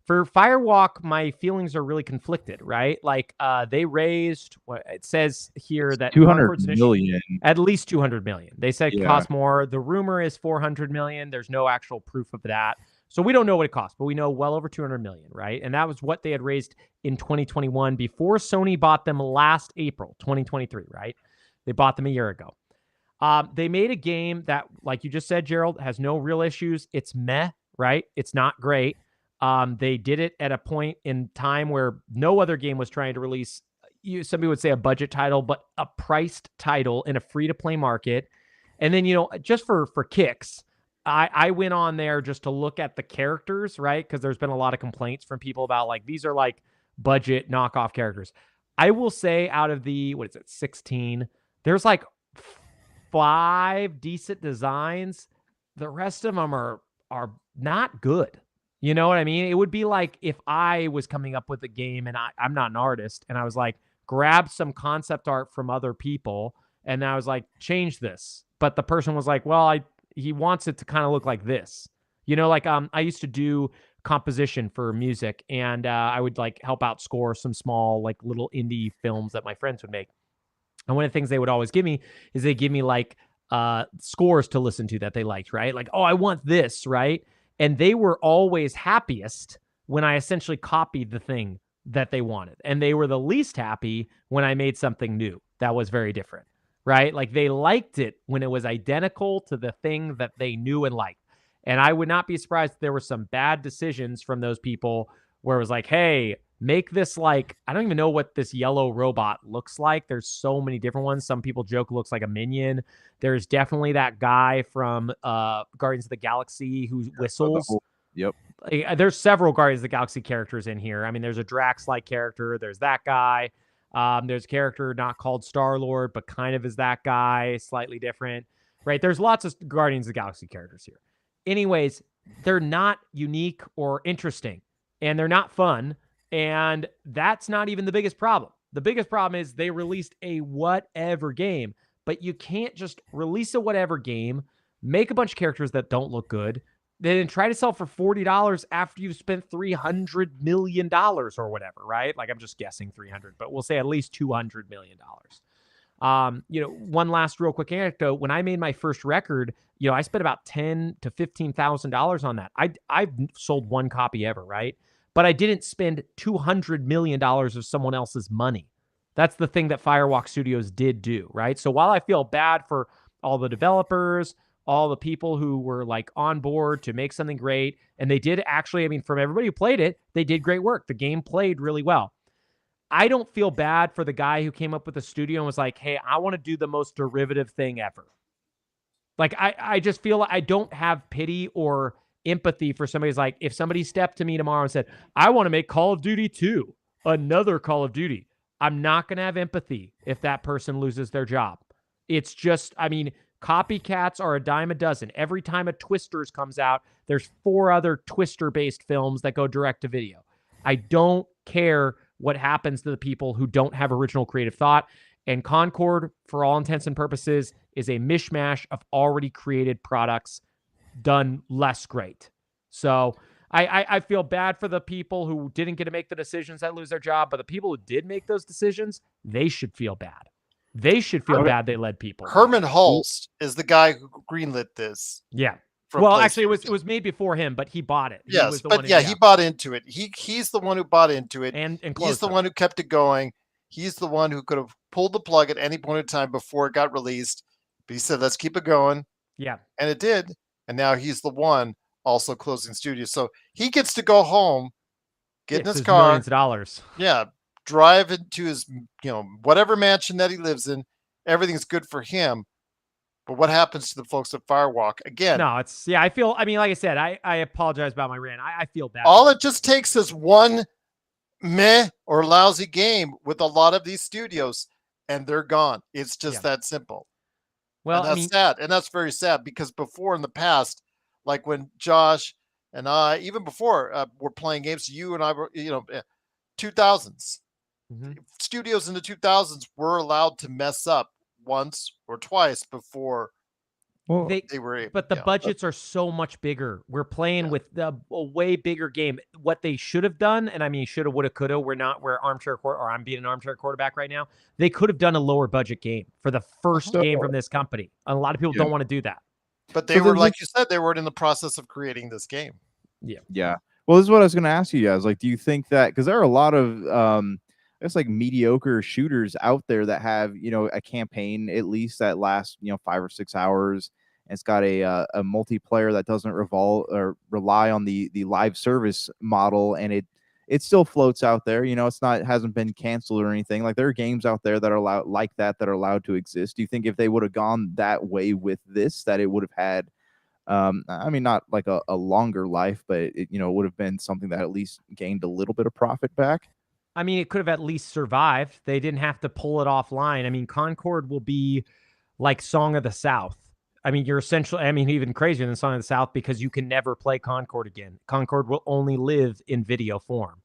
For Firewalk, my feelings are really conflicted, right? Like they raised what it says here that 200 million. At least 200 million. They said it costs more. The rumor is 400 million. There's no actual proof of that. So we don't know what it costs, but we know well over 200 million, right? And that was what they had raised in 2021 before Sony bought them last April, 2023, right? They bought them a year ago. They made a game that, like you just said, Gerald, has no real issues. It's meh, right? It's not great. They did it at a point in time where no other game was trying to release, some people would say a budget title, but a priced title in a free-to-play market. And then, just for kicks, I went on there just to look at the characters, right? Because there's been a lot of complaints from people about like, these are like budget knockoff characters. I will say out of the, 16, there's like 5 decent designs. The rest of them are not good. You know what I mean? It would be like if I was coming up with a game and I'm not an artist and I was like, grab some concept art from other people. And I was like, change this. But the person was like, well, he wants it to kind of look like this. I used to do composition for music and I would like help out score some small, like little indie films that my friends would make. And one of the things they would always give me is they give me like scores to listen to that they liked, right? Like, oh, I want this, right? And they were always happiest when I essentially copied the thing that they wanted. And they were the least happy when I made something new that was very different, right? Like they liked it when it was identical to the thing that they knew and liked. And I would not be surprised if there were some bad decisions from those people where it was like, hey, make this like, I don't even know what this yellow robot looks like. There's so many different ones. Some people joke it looks like a minion. There's definitely that guy from Guardians of the Galaxy who whistles. Yep. There's several Guardians of the Galaxy characters in here. I mean, there's a Drax-like character. There's that guy. There's a character not called Star-Lord, but kind of is that guy, slightly different, right? There's lots of Guardians of the Galaxy characters here. Anyways, they're not unique or interesting, and they're not fun, and that's not even the biggest problem. The biggest problem is they released a whatever game, but you can't just release a whatever game, make a bunch of characters that don't look good, then try to sell for $40 after you've spent $300 million or whatever, right? Like I'm just guessing 300, but we'll say at least $200 million. One last real quick anecdote. When I made my first record, I spent about $10,000 to $15,000 on that. I've sold one copy ever, right? But I didn't spend $200 million of someone else's money. That's the thing that Firewalk Studios did do, right? So while I feel bad for all the developers, all the people who were like on board to make something great, and they did actually, I mean, from everybody who played it, they did great work. The game played really well. I don't feel bad for the guy who came up with the studio and was like, hey, I want to do the most derivative thing ever. Like, I just feel like I don't have pity or empathy for somebody who's like, if somebody stepped to me tomorrow and said, I want to make Call of Duty 2, another Call of Duty, I'm not going to have empathy if that person loses their job. It's just, I mean, copycats are a dime a dozen. Every time a Twisters comes out, there's 4 other Twister-based films that go direct to video. I don't care what happens to the people who don't have original creative thought. And Concord, for all intents and purposes, is a mishmash of already created products done less great. So I feel bad for the people who didn't get to make the decisions that lose their job, but the people who did make those decisions, they should feel bad. They should feel bad they led people. Herman Hulst is the guy who greenlit this. Yeah. from Well, actually, it PlayStation. was made before him, but he bought it. He Yes, was the but one who- yeah, he bought into it. He's the one who bought into it. and He's closed the it. one who kept it going. He's the one who could have pulled the plug at any point in time before it got released. But he said, let's keep it going. Yeah. And it did. And now he's the one also closing studios. So he gets to go home, get in his car, millions of dollars. yeah, drive into his, whatever mansion that he lives in. Everything's good for him. But what happens to the folks at Firewalk? Again, No, I mean, like I said, I apologize about my rant. I feel bad. all it just takes is one meh or lousy game with a lot of these studios, and they're gone. It's just that simple. Well, and that's sad. And that's very sad because before in the past, like when Josh and I, even before were playing games, you and I were, 2000s. Studios in the 2000s were allowed to mess up once or twice before they were able. But the budgets are so much bigger. We're playing with a way bigger game. What they should have done, and I mean, shoulda, woulda, coulda. We're I'm being an armchair quarterback right now. They could have done a lower budget game for the first game from this company. A lot of people don't want to do that. But they were, like you said, they were in the process of creating this game. Yeah. Well, this is what I was going to ask you guys. Like, do you think that, because there are a lot of, I guess, like mediocre shooters out there that have, a campaign at least that lasts, 5 or 6 hours. And it's got a multiplayer that doesn't revolve or rely on the live service model, and it still floats out there. It hasn't been canceled or anything. Like, there are games out there that are allowed like that are allowed to exist. Do you think if they would have gone that way with this, that it would have had, I mean, not like a longer life, but it would have been something that at least gained a little bit of profit back? I mean, it could have at least survived. They didn't have to pull it offline. I mean, Concord will be like Song of the South. I mean, you're essentially, even crazier than Song of the South because you can never play Concord again. Concord will only live in video form.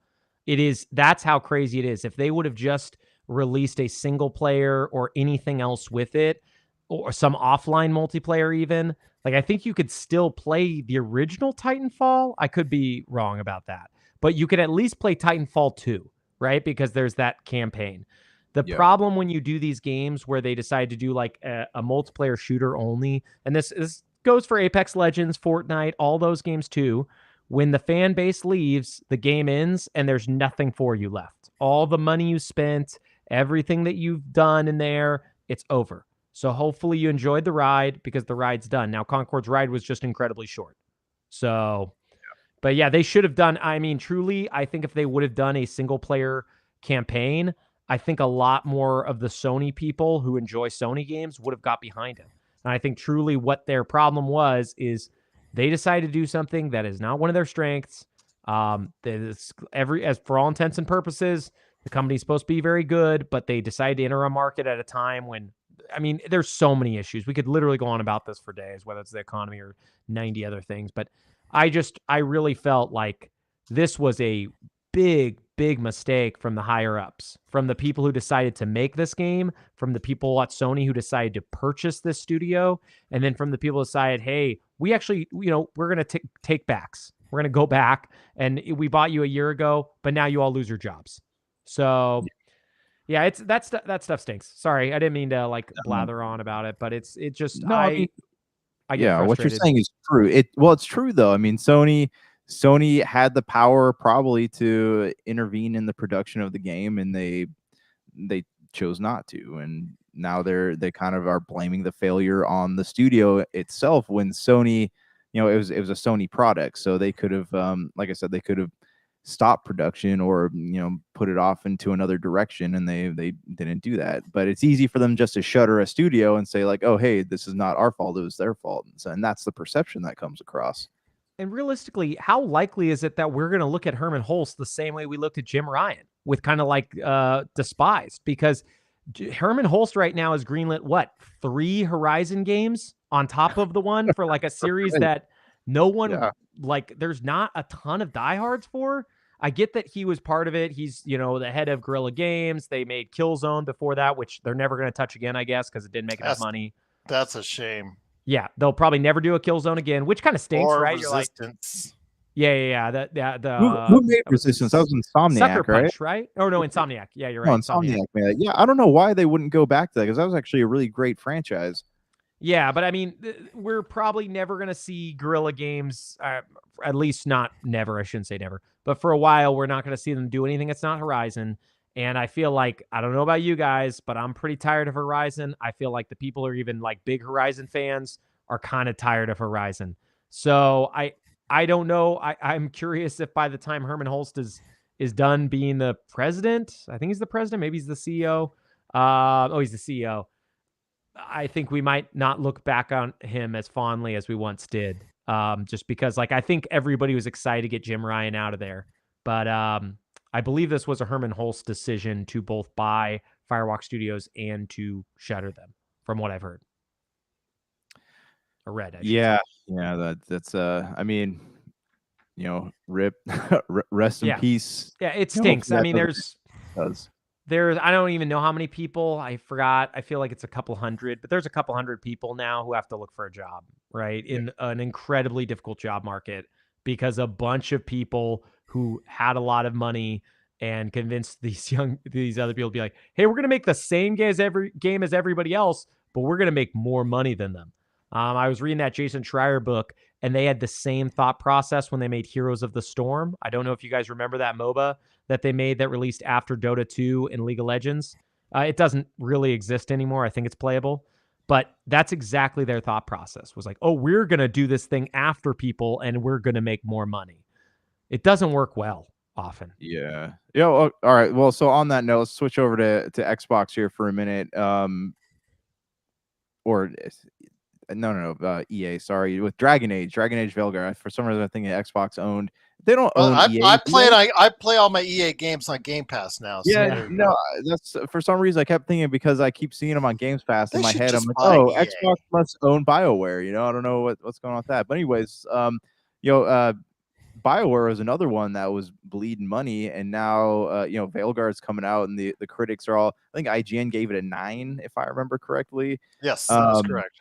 That's how crazy it is. If they would have just released a single player or anything else with it, or some offline multiplayer even, like, I think you could still play the original Titanfall. I could be wrong about that, but you could at least play Titanfall 2, right? Because there's that campaign. The problem when you do these games where they decide to do like a multiplayer shooter only, and this goes for Apex Legends, Fortnite, all those games too, when the fan base leaves, the game ends and there's nothing for you left. All the money you spent, everything that you've done in there, it's over. So hopefully you enjoyed the ride because the ride's done. Now, Concord's ride was just incredibly short. So, but yeah, they should have done, I mean, truly, I think if they would have done a single player campaign, I think a lot more of the Sony people who enjoy Sony games would have got behind it. And I think truly what their problem is they decided to do something that is not one of their strengths. As for all intents and purposes, the company's supposed to be very good, but they decided to enter a market at a time when, I mean, there's so many issues. We could literally go on about this for days, whether it's the economy or 90 other things. But I really felt like this was a big mistake from the higher ups, from the people who decided to make this game, from the people at Sony who decided to purchase this studio, and then from the people who decided, hey, we actually, we're going to take backs. We're going to go back, and we bought you a year ago, but now you all lose your jobs. So yeah, that stuff stinks. Sorry, I didn't mean to like blather on about it, but I get frustrated. What you're saying is true. It's true though. I mean, Sony had the power probably to intervene in the production of the game, and they chose not to. And now they kind of are blaming the failure on the studio itself when Sony, it was a Sony product, so they could have, like I said, they could have stopped production or put it off into another direction, and they didn't do that. But it's easy for them just to shutter a studio and say like, oh, hey, this is not our fault, it was their fault. And that's the perception that comes across. And realistically, how likely is it that we're going to look at Herman Hulst the same way we looked at Jim Ryan, with kind of like despised? Because Herman Hulst right now is greenlit 3 Horizon games on top of the one for like a series that no one like. There's not a ton of diehards for. I get that he was part of it. He's the head of Guerrilla Games. They made Killzone before that, which they're never going to touch again, I guess, because it didn't make enough money. That's a shame. Yeah, they'll probably never do a Killzone again, which kind of stinks, or right? Resistance. Yeah. The Who made Resistance? That was Insomniac, Sucker right? Punch, right? Oh no, Insomniac. Yeah, you're No, right. Insomniac made it. Yeah, I don't know why they wouldn't go back to that because that was actually a really great franchise. Yeah, but I mean, we're probably never going to see Guerrilla Games, at least not never. I shouldn't say never, but for a while, we're not going to see them do anything that's not Horizon. And I feel like, I don't know about you guys, but I'm pretty tired of Horizon. I feel like the people who are even like big Horizon fans are kind of tired of Horizon. So I don't know. I'm curious if by the time Herman Holst is done being the president, I think he's the president, maybe he's the CEO. He's the CEO. I think we might not look back on him as fondly as we once did. Just because like I think everybody was excited to get Jim Ryan out of there. But I believe this was a Herman Holst decision to both buy Firewalk Studios and to shutter them, from what I've heard. Or read, I should say. Yeah, that's I mean, rip rest in peace. Yeah, it stinks. I mean, there's I don't even know how many people. I forgot. I feel like it's a couple hundred, but there's a couple hundred people now who have to look for a job, right? In an incredibly difficult job market because a bunch of people who had a lot of money and convinced these other people to be like, hey, we're going to make the same game as everybody else, but we're going to make more money than them. I was reading that Jason Schreier book, and they had the same thought process when they made Heroes of the Storm. I don't know if you guys remember that MOBA that they made that released after Dota 2 and League of Legends. It doesn't really exist anymore. I think it's playable. But that's exactly their thought process. Was like, oh, we're going to do this thing after people, and we're going to make more money. It doesn't work well often. Yeah. All right. Well, so on that note, let's switch over to Xbox here for a minute. EA, sorry, with Dragon Age Veilguard. For some reason, I think Xbox owned. They don't own EA. I play all my EA games on Game Pass now. So yeah, no, that's for some reason I kept thinking because I keep seeing them on Games Pass in my head. I'm like, oh, EA. Xbox must own BioWare. I don't know what's going on with that. But anyways, BioWare was another one that was bleeding money, and now Veilguard's coming out, and the critics are all. I think IGN gave it a 9, if I remember correctly. Yes, that's correct.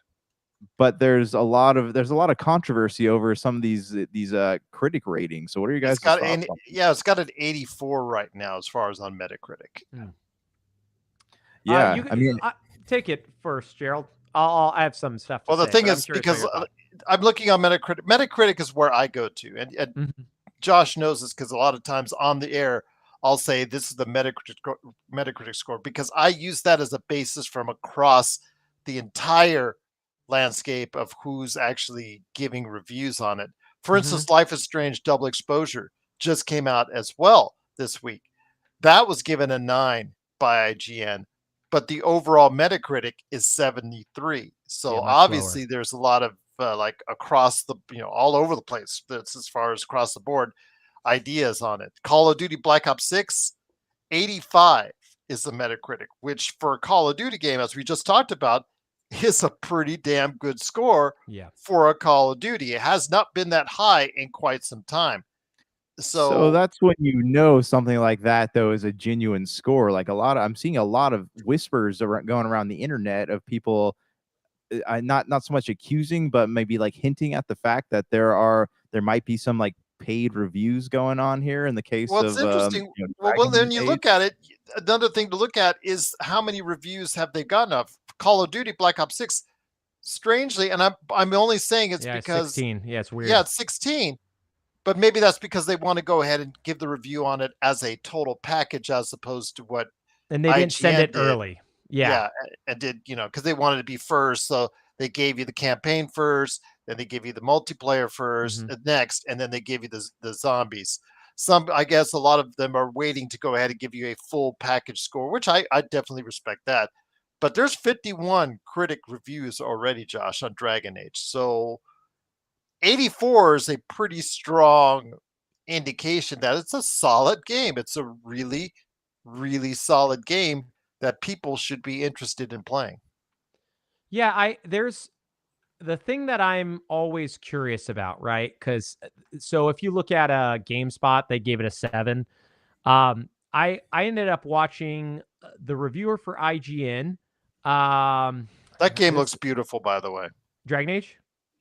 But there's a lot of controversy over some of these critic ratings. So what are you guys? It's got an 84 right now as far as on Metacritic. Yeah, I mean, take it first, Gerald. I have some stuff. The thing is, because I'm looking on Metacritic. Metacritic is where I go to, and Josh knows this because a lot of times on the air I'll say this is the Metacritic score because I use that as a basis from across the entire landscape of who's actually giving reviews on it. For instance, Life is Strange Double Exposure just came out as well this week. That was given a 9 by IGN, but the overall Metacritic is 73. So obviously there's a lot of across the, all over the place. That's as far as across the board ideas on it. Call of Duty Black Ops 6, 85 is the Metacritic, which for a Call of Duty game, as we just talked about, is a pretty damn good score for a Call of Duty. It has not been that high in quite some time. So that's when something like that though is a genuine score. Like I'm seeing a lot of whispers going around the internet of people not so much accusing, but maybe like hinting at the fact that there might be some like paid reviews going on here in the case of it's interesting. Then you look at it. Another thing to look at is how many reviews have they gotten of Call of Duty Black Ops 6. Strangely, and I'm only saying it's because 16. Yeah, it's weird. Yeah, it's 16. But maybe that's because they want to go ahead and give the review on it as a total package as opposed to what. And they didn't send it early. Yeah, and did because they wanted to be first, so they gave you the campaign first, then they give you the multiplayer first, next, and then they give you the zombies. I guess a lot of them are waiting to go ahead and give you a full package score, which I definitely respect that. But there's 51 critic reviews already, Josh, on Dragon Age. So 84 is a pretty strong indication that it's a solid game. It's a really, really solid game that people should be interested in playing. Yeah, there's the thing that I'm always curious about, right? Because so if you look at GameSpot, they gave it a 7. I ended up watching the reviewer for IGN. That game looks beautiful, by the way. Dragon Age?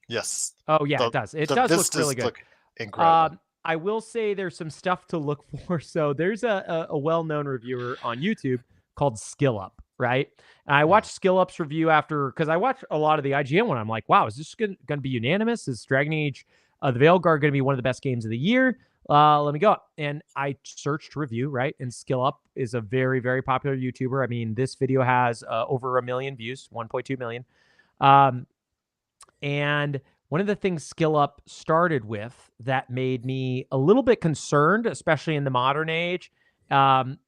Yes. Oh yeah, it does. It does look really good. Incredible. I will say there's some stuff to look for. So there's a well-known reviewer on YouTube called Skill Up, right? And I watched Skill Up's review because I watched a lot of the IGN one. I'm like, wow, is this going to be unanimous? Is Dragon Age the Veilguard going to be one of the best games of the year? Let me go. And I searched review, right? And Skill Up is a very, very popular YouTuber. I mean, this video has over 1 million views, 1.2 million. And one of the things Skill Up started with that made me a little bit concerned, especially in the modern age,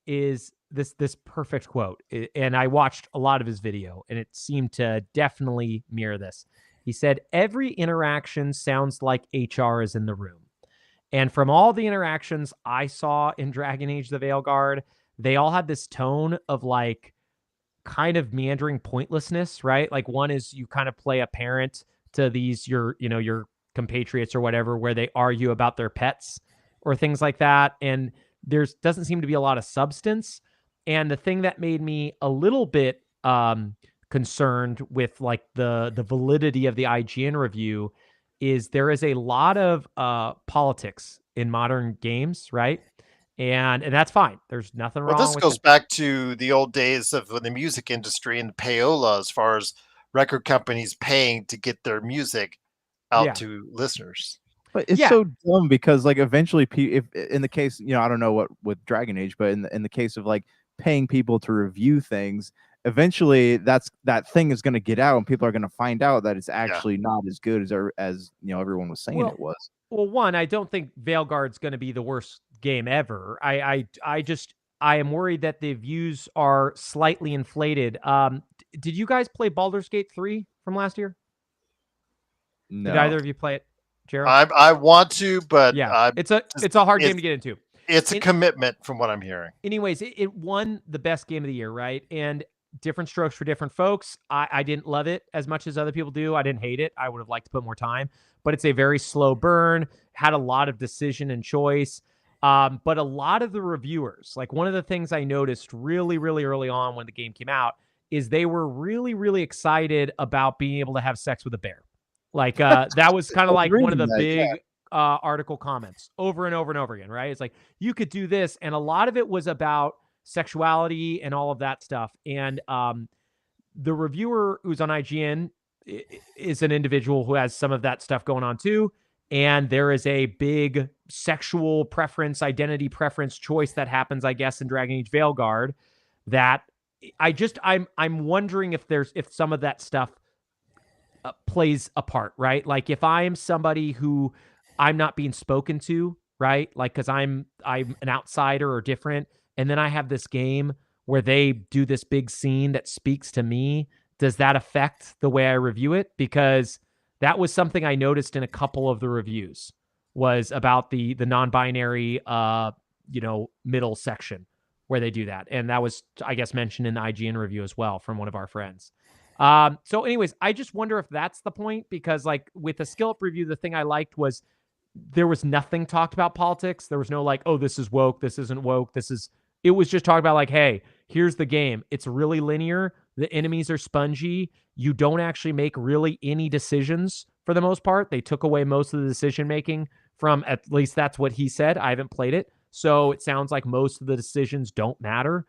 is this perfect quote. And I watched a lot of his video, and it seemed to definitely mirror this. He said, "Every interaction sounds like HR is in the room." And from all the interactions I saw in Dragon Age the Veilguard, they all had this tone of like kind of meandering pointlessness, right? Like one is you kind of play a parent to these your compatriots or whatever, where they argue about their pets or things like that, and there's doesn't seem to be a lot of substance. And the thing that made me a little bit concerned with like the validity of the IGN review is there is a lot of politics in modern games, right? And that's fine. There's nothing wrong. Well, this with goes back to the old days of the music industry and payola, as far as record companies paying to get their music out to listeners. But it's so dumb because like eventually, if in the case, I don't know what with Dragon Age, but in the case of like paying people to review things, eventually that thing is going to get out and people are going to find out that it's actually not as good as everyone was saying it was. Well, one, I don't think Veilguard's going to be the worst game ever. I am worried that the views are slightly inflated. Did you guys play Baldur's Gate 3 from last year? No. Did either of you play it, Gerald? I want to, but it's a hard game to get into. It's a commitment from what I'm hearing. Anyways, it won the best game of the year, right? And different strokes for different folks. I didn't love it as much as other people do. I didn't hate it. I would have liked to put more time, but it's a very slow burn, had a lot of decision and choice. But a lot of the reviewers, like one of the things I noticed really, really early on when the game came out is they were really, really excited about being able to have sex with a bear. Like that was kind of like one of the big article comments over and over and over again, right? It's like, you could do this. And a lot of it was about sexuality and all of that stuff. And the reviewer who's on IGN is an individual who has some of that stuff going on too. And there is a big sexual preference, identity preference choice that happens, I guess, in Dragon Age Veilguard that I'm wondering if some of that stuff plays a part, right? Like if I am somebody who I'm not being spoken to, right? Like, cause I'm an outsider or different. And then I have this game where they do this big scene that speaks to me. Does that affect the way I review it? Because that was something I noticed in a couple of the reviews was about the non-binary, middle section where they do that. And that was, I guess, mentioned in the IGN review as well from one of our friends. So anyways, I just wonder if that's the point, because like with the Skill Up review, the thing I liked was there was nothing talked about politics. There was no like, oh, this is woke. This isn't woke. It was just talking about like, hey, here's the game. It's really linear. The enemies are spongy. You don't actually make really any decisions for the most part. They took away most of the decision-making from, at least that's what he said. I haven't played it. So it sounds like most of the decisions don't matter.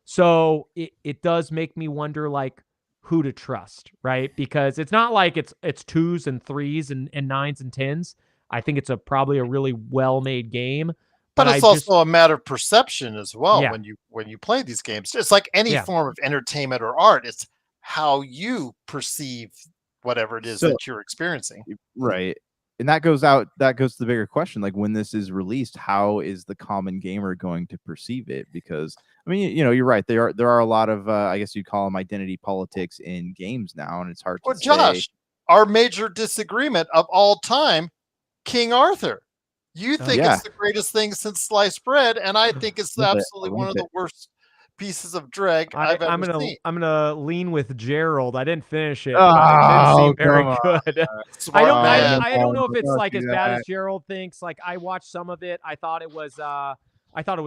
So it does make me wonder like who to trust, right? Because it's not like it's 2s and 3s and 9s and 10s. I think it's probably a really well-made game. But it's also a matter of perception as well. Yeah. When you play these games, it's like any form of entertainment or art. It's how you perceive whatever it is that you're experiencing. Right. And that goes to the bigger question. Like when this is released, how is the common gamer going to perceive it? Because I mean, you're right. There are a lot of, I guess you'd call them identity politics in games now. And it's hard to say. Josh, our major disagreement of all time, King Arthur. You think it's the greatest thing since sliced bread, and I think it's absolutely one of the worst pieces of drag I've ever seen. I'm gonna lean with Gerald. I didn't finish it. It didn't seem very good. I don't know if it's like as bad as Gerald thinks. Like I watched some of it. I thought it was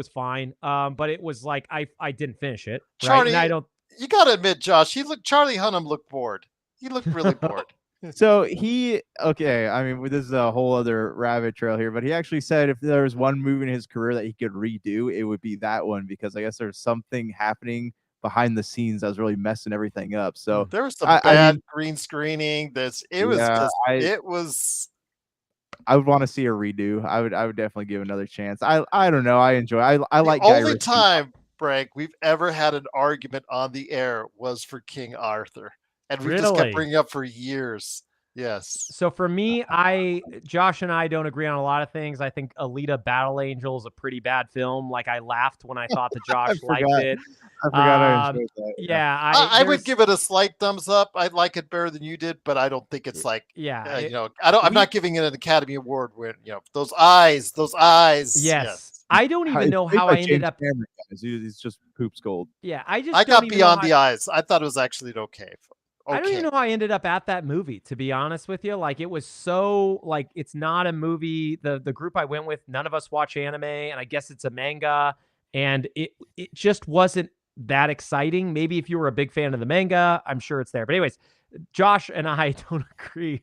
fine. But it was like I didn't finish it. Charlie, right? And you gotta admit, Josh, Charlie Hunnam looked bored. He looked really bored. So okay, I mean, this is a whole other rabbit trail here, but he actually said if there was one movie in his career that he could redo, it would be that one because I guess there's something happening behind the scenes that was really messing everything up. So There was some I bad mean, green screening. yeah, It was. I would want to see a redo. I would definitely give another chance. I don't know. I enjoy. I The like Guy only Ritchie. time, Frank, we've ever had an argument on the air was for King Arthur, and we just kept Really? bringing up for years. Yes. So for me, Josh and I don't agree on a lot of things. I think Alita Battle Angel is a pretty bad film. Like I laughed when I thought that Josh liked it. I forgot I enjoyed that. Yeah, I would give it a slight thumbs up. I like it better than you did, but I don't think it's like yeah. you know. I'm not giving it an Academy Award win. You know, those eyes. Yes. I don't even know Played how by I ended James up. Cameron, guys. He's just poops gold. Yeah, I just I don't got even know beyond how the eyes. I thought it was actually okay. I don't even know how I ended up at that movie, to be honest with you. Like it was so like it's not a movie. The group I went with, none of us watch anime, and I guess it's a manga, and it just wasn't that exciting. Maybe if you were a big fan of the manga, I'm sure it's there. But anyways, Josh and I don't agree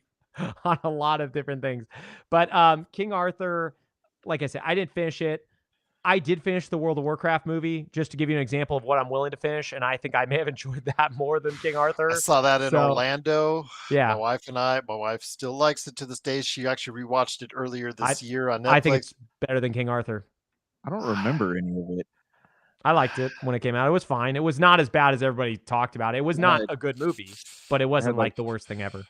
on a lot of different things. But King Arthur, like I said, I didn't finish it. I did finish the World of Warcraft movie, just to give you an example of what I'm willing to finish, and I think I may have enjoyed that more than King Arthur. I saw that in Orlando. Yeah. My wife still likes it to this day. She actually rewatched it earlier this year on Netflix. I think it's better than King Arthur. I don't remember any of it. I liked it when it came out. It was fine. It was not as bad as everybody talked about. It was not a good movie, but it wasn't like the worst thing ever.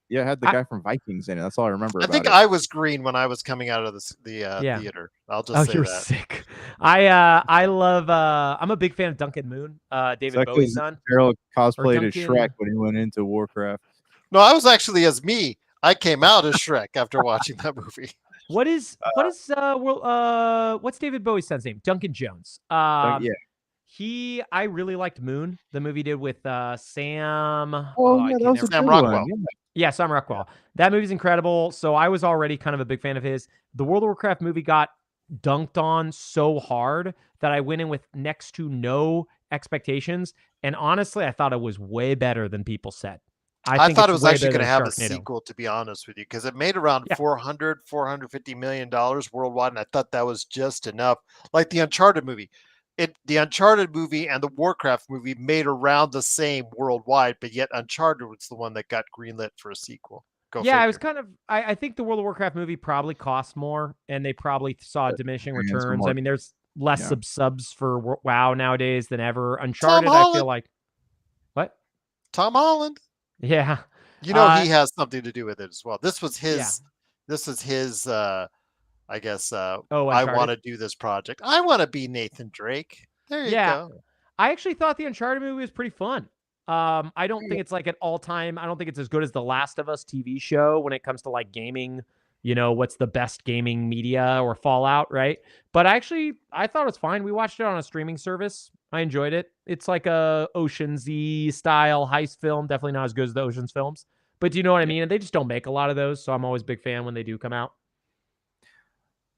Yeah, it had the guy from Vikings in it. That's all I remember. I think I was green when I was coming out of the theater. I'll just say you're that. Sick. I love. I'm a big fan of Duncan Moon, David Bowie's son. Harold cosplayed as Shrek when he went into Warcraft. No, I was actually as me. I came out as Shrek after watching that movie. What's David Bowie's son's name? Duncan Jones. Yeah. I really liked Moon, the movie he did with Sam. Oh, yeah, that was Sam Rockwell. Yeah, Sam Rockwell. That movie's incredible. So I was already kind of a big fan of his. The World of Warcraft movie got dunked on so hard that I went in with next to no expectations. And honestly, I thought it was way better than people said. I thought it was actually going to have a sequel, to be honest with you, because it made around $450 million worldwide. And I thought that was just enough. Like the Uncharted movie. The Uncharted movie and the Warcraft movie made around the same worldwide, but yet Uncharted was the one that got greenlit for a sequel. I was kind of. I think the World of Warcraft movie probably cost more, and they probably saw diminishing returns. I mean, there's less subs for WoW nowadays than ever. Uncharted, I feel like. What? Tom Holland. Yeah. You know, he has something to do with it as well. This was his. Yeah. This is his. I guess I want to do this project. I want to be Nathan Drake. There you go. I actually thought the Uncharted movie was pretty fun. I don't think it's like an all-time. I don't think it's as good as the Last of Us TV show when it comes to like gaming. You know, what's the best gaming media or Fallout, right? But I thought it was fine. We watched it on a streaming service. I enjoyed it. It's like a Oceansy style heist film. Definitely not as good as the Oceans films. But do you know what I mean? And they just don't make a lot of those. So I'm always a big fan when they do come out.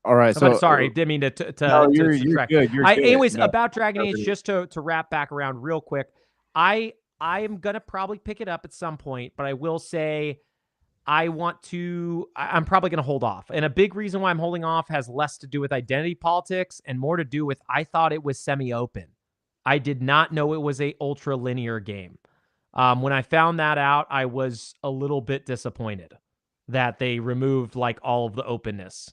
All right, so sorry, didn't mean to no, you're good. You're good. Anyways, about Dragon Age, just to wrap back around real quick, I am gonna probably pick it up at some point, but I will say I'm probably gonna hold off. And a big reason why I'm holding off has less to do with identity politics and more to do with I thought it was semi-open. I did not know it was a ultra linear game. When I found that out, I was a little bit disappointed that they removed like all of the openness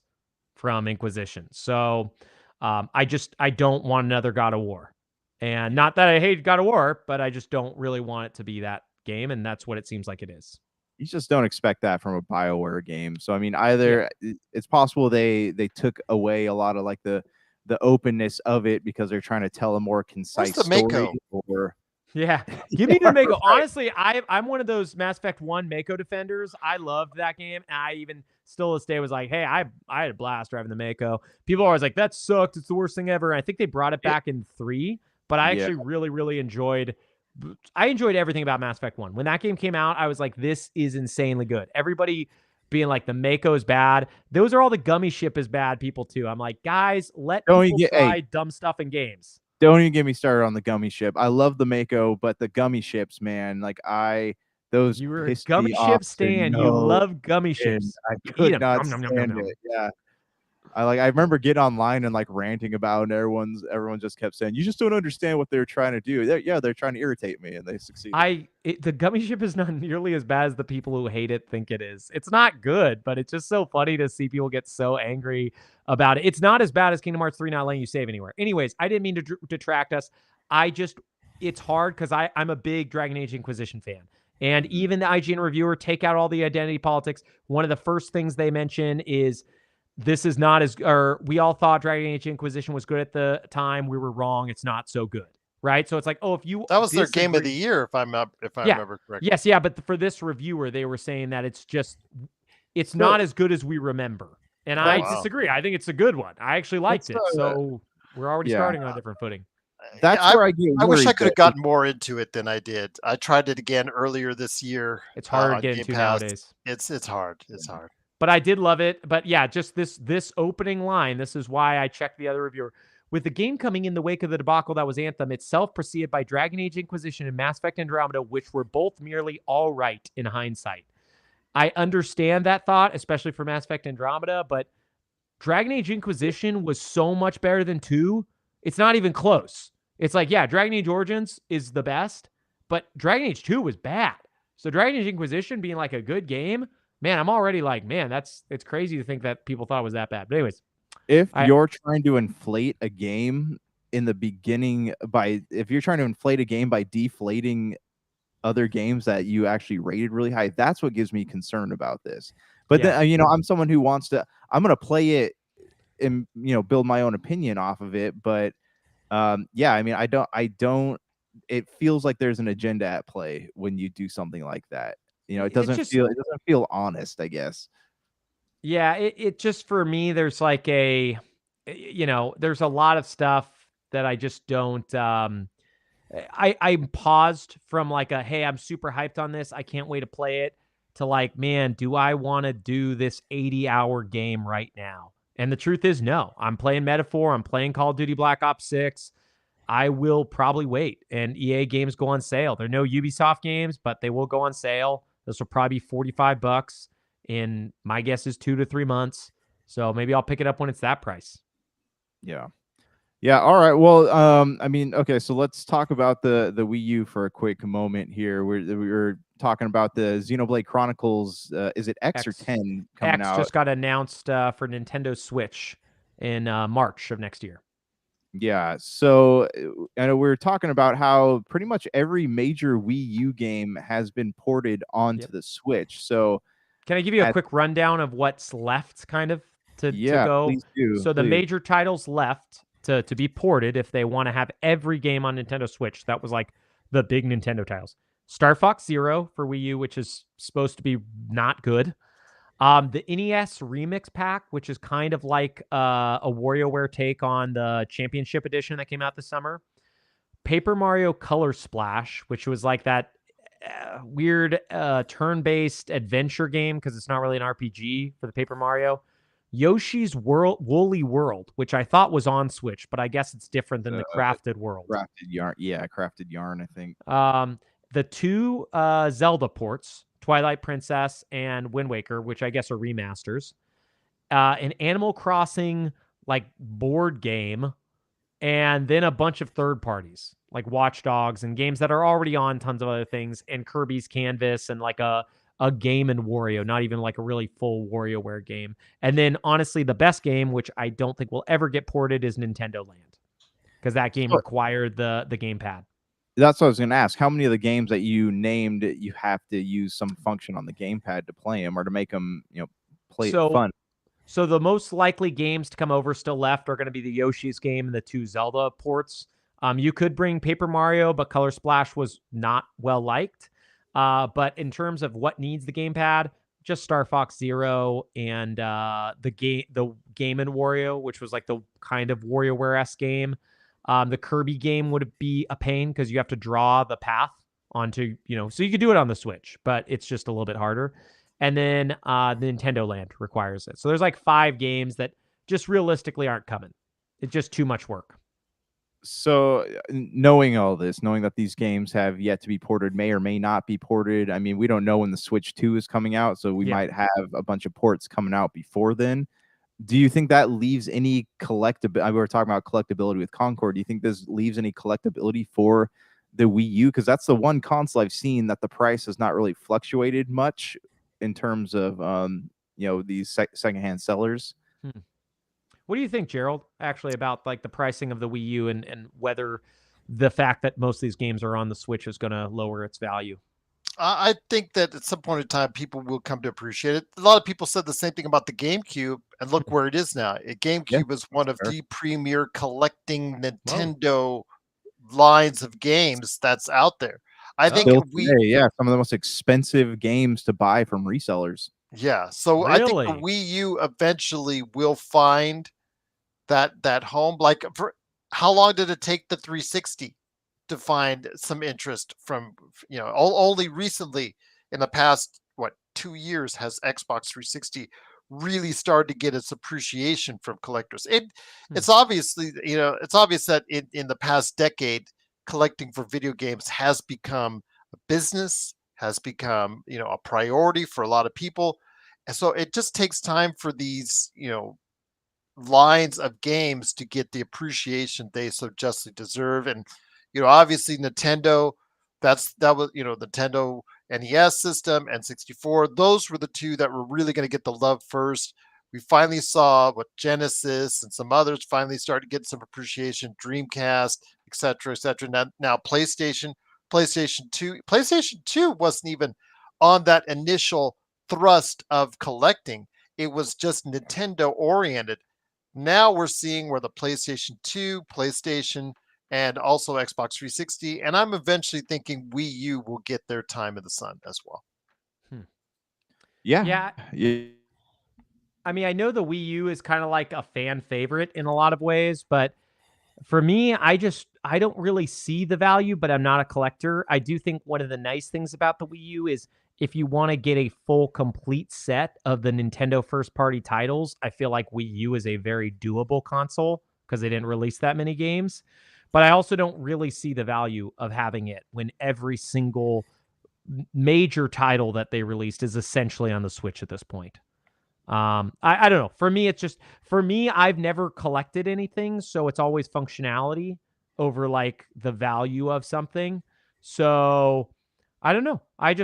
from Inquisition. So I don't want another God of War. And not that I hate God of War, but I just don't really want it to be that game. And that's what it seems like it is. You just don't expect that from a BioWare game. So, I mean, either it's possible they took away a lot of like the openness of it because they're trying to tell a more concise story. Give me the Mako. Right. Honestly, I'm one of those Mass Effect 1 Mako defenders. I loved that game. And I even still this day was like, hey, I had a blast driving the Mako. People are always like, that sucked. It's the worst thing ever. And I think they brought it back in 3, but I actually really, really enjoyed everything about Mass Effect 1. When that game came out, I was like, this is insanely good. Everybody being like, the Mako is bad. Those are all the gummy ship is bad people too. I'm like, guys, let people try dumb stuff in games. Don't even get me started on the gummy ship. I love the Mako, but the gummy ships, man, like the Those You were a pissed gummy me off ship to stan. You no love gummy end. ships. I You eat could 'em. not Nom, nom, nom, nom, stand nom. it. Yeah. I remember getting online and like ranting about, and everyone just kept saying, "You just don't understand what they're trying to do." They're trying to irritate me, and they succeeded. The gummy ship is not nearly as bad as the people who hate it think it is. It's not good, but it's just so funny to see people get so angry about it. It's not as bad as Kingdom Hearts 3 not letting you save anywhere. Anyways, I didn't mean to detract us. It's hard because I'm a big Dragon Age Inquisition fan. And even the IGN reviewer, take out all the identity politics. One of the first things they mention is this is not as, or we all thought Dragon Age Inquisition was good at the time. We were wrong. It's not so good. Right. So it's like, oh, if you That was their game of disagree- the year, if I Yeah. remember correctly. Yes, yeah, but for this reviewer, they were saying that it's not as good as we remember. And I wow. disagree. I think it's a good one. I actually liked it. So we're already starting on a different footing. That's I- where I get I wish I worried could have that- gotten more into it than I did. I tried it again earlier this year. It's hard to on get Game into Pass. nowadays. It's hard. It's hard. But I did love it. But yeah, just this opening line, this is why I checked the other reviewer. With the game coming in the wake of the debacle that was Anthem, itself preceded by Dragon Age Inquisition and Mass Effect Andromeda, which were both merely all right in hindsight. I understand that thought, especially for Mass Effect Andromeda, but Dragon Age Inquisition was so much better than 2. It's not even close. It's like, yeah, Dragon Age Origins is the best, but Dragon Age 2 was bad. So Dragon Age Inquisition being like a good game, man, I'm already like, man, it's crazy to think that people thought it was that bad. But anyways, if you're trying to inflate a game in the beginning if you're trying to inflate a game by deflating other games that you actually rated really high, that's what gives me concern about this. But then, I'm someone who wants to, I'm going to play it and, build my own opinion off of it. But I mean, I don't, it feels like there's an agenda at play when you do something like that. It doesn't feel honest, I guess. Yeah, it just, for me, there's like there's a lot of stuff that I just don't, I paused from like hey, I'm super hyped on this, I can't wait to play it, to like, man, do I want to do this 80-hour game right now? And the truth is, no. I'm playing Metaphor, I'm playing Call of Duty Black Ops 6. I will probably wait, and EA games go on sale. There are no Ubisoft games, but they will go on sale. This will probably be $45. In my guess is 2 to 3 months. So maybe I'll pick it up when it's that price. Yeah. All right. Well, I mean, okay. So let's talk about the Wii U for a quick moment here. We're talking about the Xenoblade Chronicles. Is it X or 10 coming X out? just got announced for Nintendo Switch in March of next year. Yeah. So I know we're talking about how pretty much every major Wii U game has been ported onto the Switch. So can I give you a quick rundown of what's left, kind of, to go? Please do. So the major titles left to be ported, if they want to have every game on Nintendo Switch, that was like the big Nintendo titles. Star Fox Zero for Wii U, which is supposed to be not good. The NES Remix Pack, which is kind of like a WarioWare take on the Championship Edition that came out this summer. Paper Mario Color Splash, which was like that weird turn-based adventure game, because it's not really an RPG for the Paper Mario. Yoshi's Woolly World, which I thought was on Switch, but I guess it's different than the Crafted World. Crafted Yarn. Yeah, Crafted Yarn, I think. The 2 Zelda ports, Twilight Princess and Wind Waker, which I guess are remasters. An Animal Crossing like board game, and then a bunch of third parties like Watch Dogs and games that are already on tons of other things, and Kirby's Canvas and like a game in Wario, not even like a really full WarioWare game. And then honestly, the best game, which I don't think will ever get ported, is Nintendo Land, because that game required the gamepad. That's what I was going to ask. How many of the games that you named, you have to use some function on the gamepad to play them, or to make them, play fun? So the most likely games to come over still left are going to be the Yoshi's game and the 2 Zelda ports. You could bring Paper Mario, but Color Splash was not well liked. But in terms of what needs the gamepad, just Star Fox Zero and the game in Wario, which was like the kind of WarioWare-esque game. The Kirby game would be a pain because you have to draw the path onto, so you could do it on the Switch, but it's just a little bit harder. And then the Nintendo Land requires it. So there's like 5 games that just realistically aren't coming. It's just too much work. So knowing all this, knowing that these games have yet to be ported, may or may not be ported. I mean, we don't know when the Switch 2 is coming out, so we might have a bunch of ports coming out before then. Do you think that leaves any collectability? We were talking about collectability with Concord. Do you think this leaves any collectability for the Wii U? Because that's the one console I've seen that the price has not really fluctuated much in terms of these secondhand sellers. What do you think, Gerald, actually, about like the pricing of the Wii U and whether the fact that most of these games are on the Switch is going to lower its value? I think that at some point in time, people will come to appreciate it. A lot of people said the same thing about the GameCube, and look where it is now. GameCube is one of the premier collecting Nintendo lines of games that's out there. I think some of the most expensive games to buy from resellers. Yeah, so I think the Wii U eventually will find that home. Like, for how long did it take the 360 to find some interest from, only recently in the past 2 years has Xbox 360 really started to get its appreciation from collectors. It's obviously, it's obvious that in the past decade, collecting for video games has become a business, has become, a priority for a lot of people. And so it just takes time for these, lines of games to get the appreciation they so justly deserve. And, obviously Nintendo, that was, Nintendo NES system and 64, those were the two that were really going to get the love first. We finally saw what Genesis and some others finally started to get some appreciation, Dreamcast, etc., etc. Now PlayStation 2 wasn't even on that initial thrust of collecting. It was just Nintendo oriented. Now we're seeing where the PlayStation 2, PlayStation, and also Xbox 360, and I'm eventually thinking Wii U will get their time in the sun as well. Yeah. I mean, I know the Wii U is kind of like a fan favorite in a lot of ways, but for me, I don't really see the value, but I'm not a collector. I do think one of the nice things about the Wii U is if you want to get a full, complete set of the Nintendo first-party titles, I feel like Wii U is a very doable console because they didn't release that many games. But I also don't really see the value of having it when every single major title that they released is essentially on the Switch at this point. I don't know. For me, I've never collected anything, so it's always functionality over like the value of something. So I don't know. I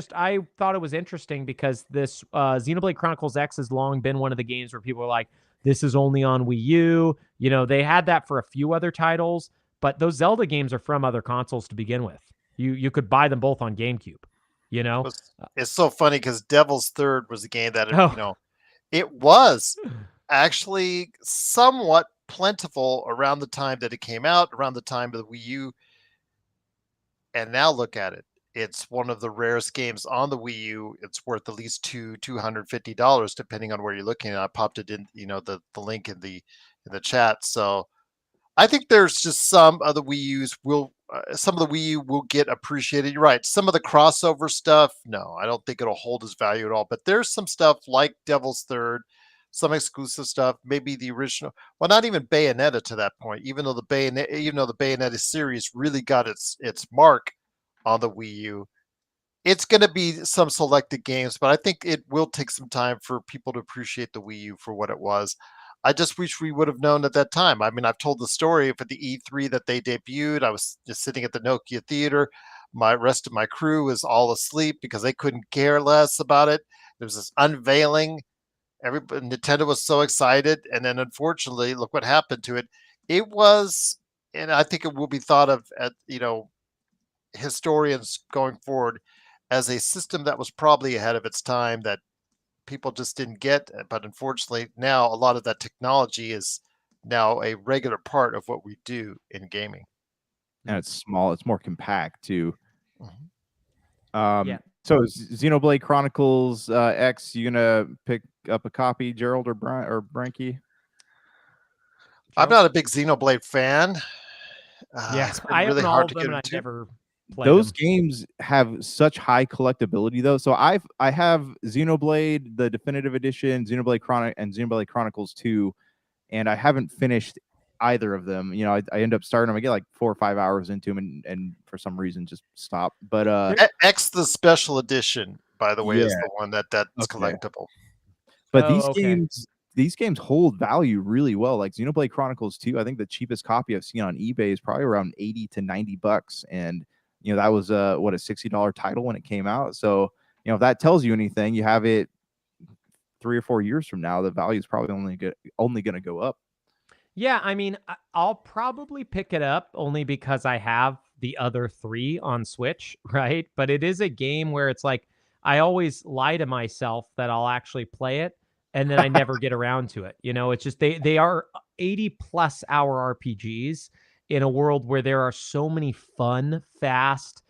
thought it was interesting because this Xenoblade Chronicles X has long been one of the games where people are like, this is only on Wii U. They had that for a few other titles, but those Zelda games are from other consoles to begin with. You could buy them both on GameCube. It's so funny because Devil's Third was a game that it was actually somewhat plentiful around the time that it came out, around the time of the Wii U. And now look at it. It's one of the rarest games on the Wii U. It's worth at least $250, depending on where you're looking. I popped it in, the link in the chat. So I think there's just some of the Wii U will get appreciated. You're right. Some of the crossover stuff, no, I don't think it'll hold its value at all. But there's some stuff like Devil's Third, some exclusive stuff, maybe the original. Well, not even Bayonetta to that point. Even though the Bayonetta series really got its mark on the Wii U, it's going to be some selected games. But I think it will take some time for people to appreciate the Wii U for what it was. I just wish we would have known at that time. I mean, I've told the story for the E3 that they debuted. I was just sitting at the Nokia Theater. My rest of my crew was all asleep because they couldn't care less about it. There was this unveiling. Nintendo was so excited. And then unfortunately, look what happened to it. It was, and I think it will be thought of at, historians going forward as a system that was probably ahead of its time, that people just didn't get. But unfortunately, now a lot of that technology is now a regular part of what we do in gaming. And it's small. It's more compact too. Mm-hmm. So Xenoblade Chronicles X, you gonna pick up a copy, Gerald or Branky? I'm not a big Xenoblade fan. It's been really hard to get into. Those games have such high collectability though. So I have Xenoblade, the definitive edition, Xenoblade Chronicles 2, and I haven't finished either of them. You know, I end up starting them. I get like 4 or 5 hours into them, and for some reason just stop. But X the special edition, by the way, is yeah, the one that's okay. collectible. But Oh, okay. these games hold value really well. Like Xenoblade Chronicles 2, I think the cheapest copy I've seen on eBay is probably around $80 to $90, and you know that was what, a $60 title when it came out. So you know, if that tells you anything, you have it 3 or 4 years from now, the value is probably only going to go up. Yeah, I mean, I'll probably pick it up only because I have the other 3 on Switch, right? But it is a game where it's like I always lie to myself that I'll actually play it, and then I never get around to it. You know, it's just they are 80+ hour RPGs in a world where there are so many fun, fast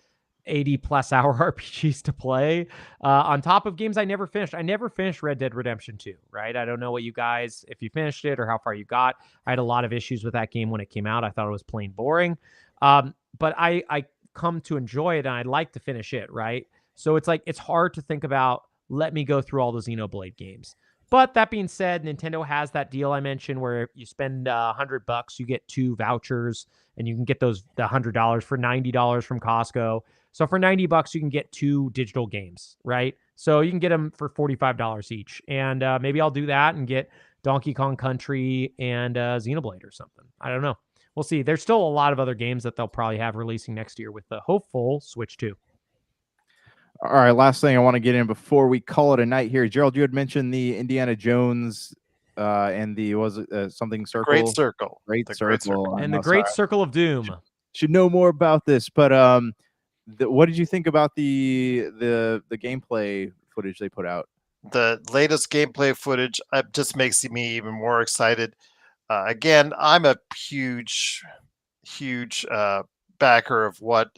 80+ hour RPGs to play, on top of games I never finished. I never finished Red Dead Redemption 2, right? I don't know what you guys, if you finished it or how far you got. I had a lot of issues with that game when it came out. I thought it was plain boring. But I come to enjoy it, and I'd like to finish it, right? So it's like, it's hard to think about, let me go through all the Xenoblade games. But that being said, Nintendo has that deal I mentioned where you spend $100, you get 2 vouchers, and you can get the $100 for $90 from Costco. So for $90, you can get 2 digital games, right? So you can get them for $45 each. And maybe I'll do that and get Donkey Kong Country and Xenoblade or something. I don't know. We'll see. There's still a lot of other games that they'll probably have releasing next year with the hopeful Switch 2. All right, last thing I want to get in before we call it a night here. Gerald, you had mentioned the Indiana Jones and the something circle. Great Circle. Great The Circle. Great Circle. And the Great Circle of Doom. Should know more about this, but what did you think about the gameplay footage they put out? The latest gameplay footage just makes me even more excited. Again, I'm a huge backer of what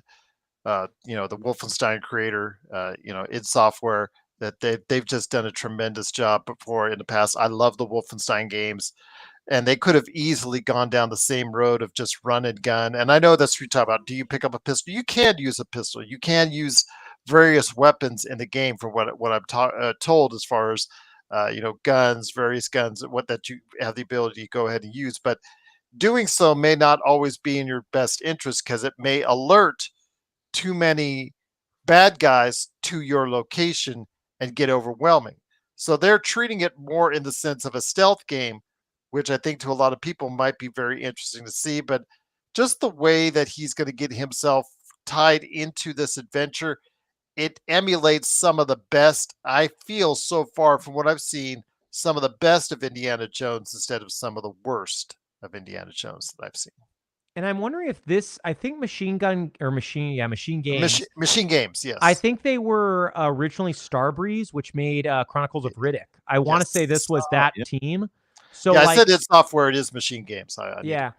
the Wolfenstein creator, id Software, that they've just done a tremendous job before in the past. I love the Wolfenstein games, and they could have easily gone down the same road of just run and gun. And I know that's what you talk about. Do you pick up a pistol? You can use a pistol. You can use various weapons in the game, from what I'm told, as far as guns, various guns, what that you have the ability to go ahead and use. But doing so may not always be in your best interest, because it may alert too many bad guys to your location and get overwhelming. So they're treating it more in the sense of a stealth game, which I think to a lot of people might be very interesting to see. But just the way that he's going to get himself tied into this adventure, it emulates some of the best, I feel so far from what I've seen, some of the best of Indiana Jones instead of some of the worst of Indiana Jones that I've seen. And I'm wondering if this, I think Machine Games. Machine Games, yes. I think they were originally Starbreeze, which made Chronicles of Riddick. I want to say this was that team. So yeah, I said it's software. It is Machine Games. Yeah.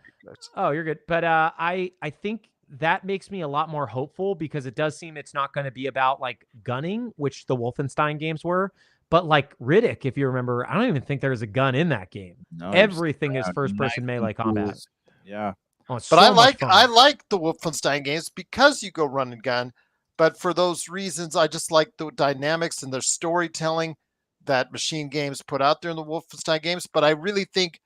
Oh, you're good. But I think that makes me a lot more hopeful, because it does seem it's not going to be about like gunning, which the Wolfenstein games were. But like Riddick, if you remember, I don't even think there's a gun in that game. No, everything is first-person melee combat. Yeah. Oh, but I like the Wolfenstein games because you go run and gun. But for those reasons, I just like the dynamics and their storytelling that Machine Games put out there in the Wolfenstein games. But I really think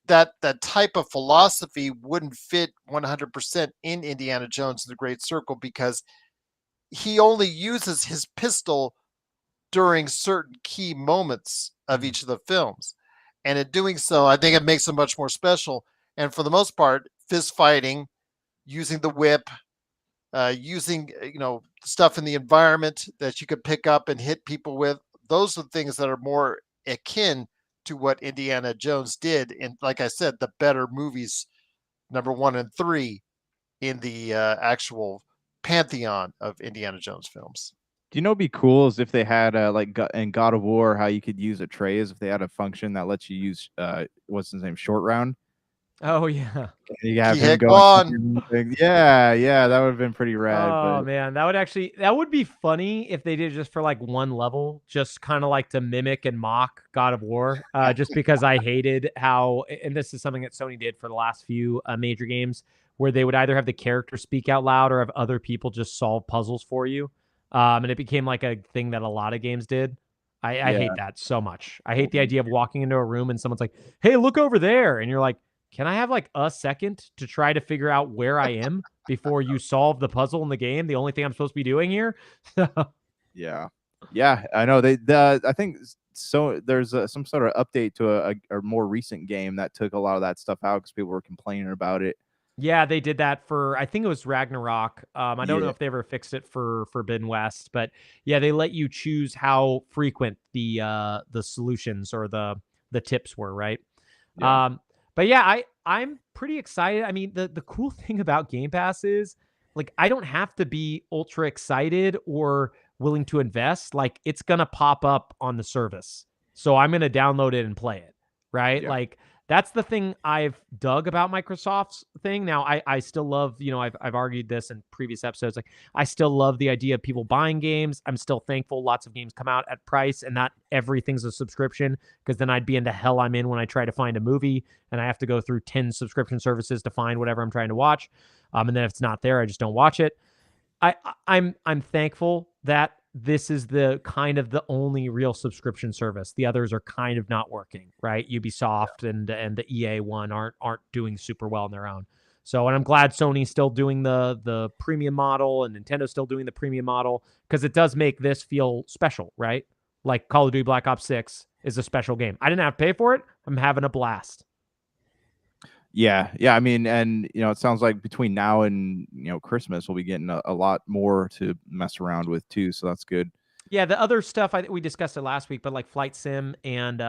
that that type of philosophy wouldn't fit 100% in Indiana Jones and the Great Circle, because he only uses his pistol during certain key moments of each of the films. And in doing so, I think it makes him much more special. And for the most part, fist fighting, using the whip, using stuff in the environment that you could pick up and hit people with, those are things that are more akin to what Indiana Jones did. And like I said, the better movies, number 1 and 3 in the actual pantheon of Indiana Jones films. Do you know what'd be cool is if they had like in God of War, how you could use Atreus, if they had a function that lets you use what's his name, Short Round. Oh yeah, you have him going. Yeah, that would have been pretty rad. Oh man, that would be funny if they did just for like one level, just kind of like to mimic and mock God of War. Just because I hated how, and this is something that Sony did for the last few major games, where they would either have the character speak out loud or have other people just solve puzzles for you. And it became like a thing that a lot of games did. I hate that so much. I hate the idea of walking into a room and someone's like, "Hey, look over there," and you're like, can I have like a second to try to figure out where I am before you solve the puzzle in the game? The only thing I'm supposed to be doing here. Yeah, I know I think so. There's some sort of update to a more recent game that took a lot of that stuff out because people were complaining about it. Yeah, they did that for, I think it was Ragnarok. I don't know Yeah. if they ever fixed it for Forbidden West, but yeah, they let you choose how frequent the solutions or the tips were, right? Yeah. But yeah, I'm pretty excited. I mean, the cool thing about Game Pass is like I don't have to be ultra excited or willing to invest. Like it's gonna pop up on the service. So I'm gonna download it and play it. Right. Yeah. Like that's the thing I've dug about Microsoft's thing. Now, I still love, I've argued this in previous episodes. Like, I still love the idea of people buying games. I'm still thankful lots of games come out at price and not everything's a subscription, because then I'd be in the hell I'm in when I try to find a movie and I have to go through 10 subscription services to find whatever I'm trying to watch. And then if it's not there, I just don't watch it. I'm thankful that this is the kind of the only real subscription service. The others are kind of not working, right? Ubisoft and the EA one aren't doing super well on their own. So, and I'm glad Sony's still doing the premium model and Nintendo's still doing the premium model, because it does make this feel special, right? Like Call of Duty Black Ops 6 is a special game. I didn't have to pay for it. I'm having a blast. Yeah. I mean, and it sounds like between now and Christmas, we'll be getting a lot more to mess around with too. So that's good. Yeah, the other stuff we discussed it last week, but like Flight Sim and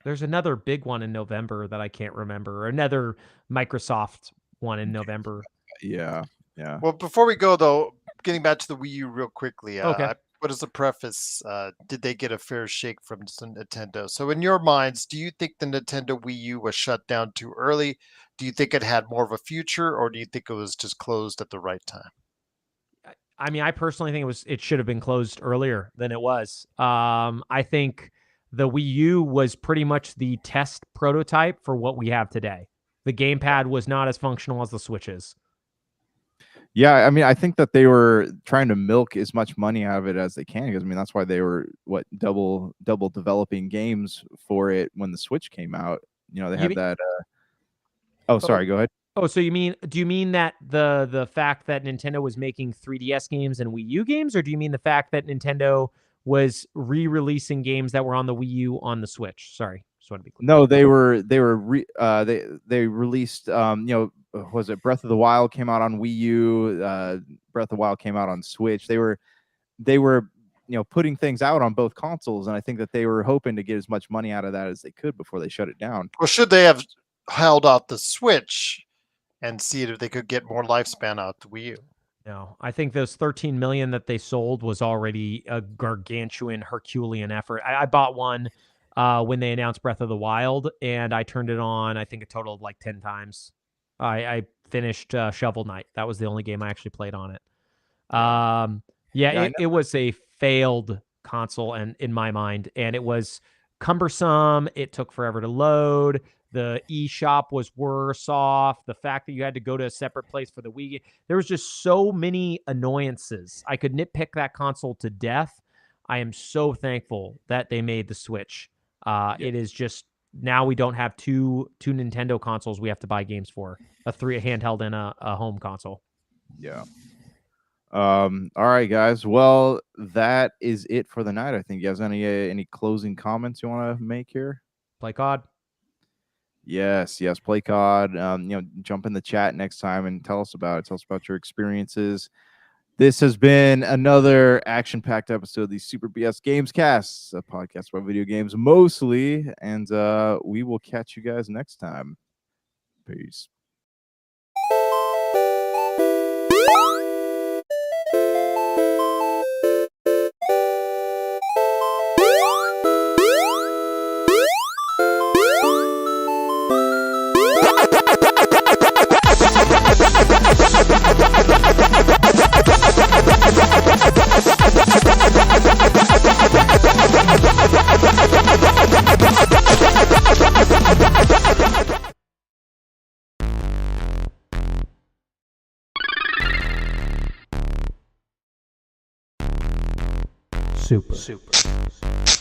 there's another big one in November that I can't remember. Or another Microsoft one in November. Yeah. Well, before we go though, getting back to the Wii U real quickly. Okay. What is the preface? Did they get a fair shake from Nintendo? So in your minds, do you think the Nintendo Wii U was shut down too early? Do you think it had more of a future, or do you think it was just closed at the right time? I mean, I personally think it should have been closed earlier than it was. I think the Wii U was pretty much the test prototype for what we have today. The gamepad was not as functional as the Switch is. Yeah, I mean, I think that they were trying to milk as much money out of it as they can, because I mean that's why they were double developing games for it when the Switch came out. They had that. Oh, sorry. Go ahead. Oh, so do you mean that the fact that Nintendo was making 3DS games and Wii U games, or do you mean the fact that Nintendo was re-releasing games that were on the Wii U on the Switch? Sorry, just want to be clear. No, they released was it Breath of the Wild came out on Wii U, Breath of the Wild came out on Switch. They were putting things out on both consoles, and I think that they were hoping to get as much money out of that as they could before they shut it down. Well, should they have held out the Switch and see if they could get more lifespan out the Wii U? No, I think those 13 million that they sold was already a gargantuan Herculean effort. I bought one when they announced Breath of the Wild, and I turned it on, I think a total of like 10 times. I finished Shovel Knight. That was the only game I actually played on it. It was a failed console, and in my mind, and it was cumbersome. It took forever to load. The eShop was worse off. The fact that you had to go to a separate place for the Wii, there was just so many annoyances. I could nitpick that console to death. I am so thankful that they made the Switch. It is just, now we don't have two Nintendo consoles we have to buy games for. A handheld and a home console. Yeah. All right, guys. Well, that is it for the night. I think you guys any closing comments you want to make here? Play COD. Yes, play COD. Jump in the chat next time and tell us about it. Tell us about your experiences. This has been another action-packed episode of the Super BS Gamescast, a podcast about video games mostly, and we will catch you guys next time. Peace. Super.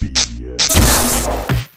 BS.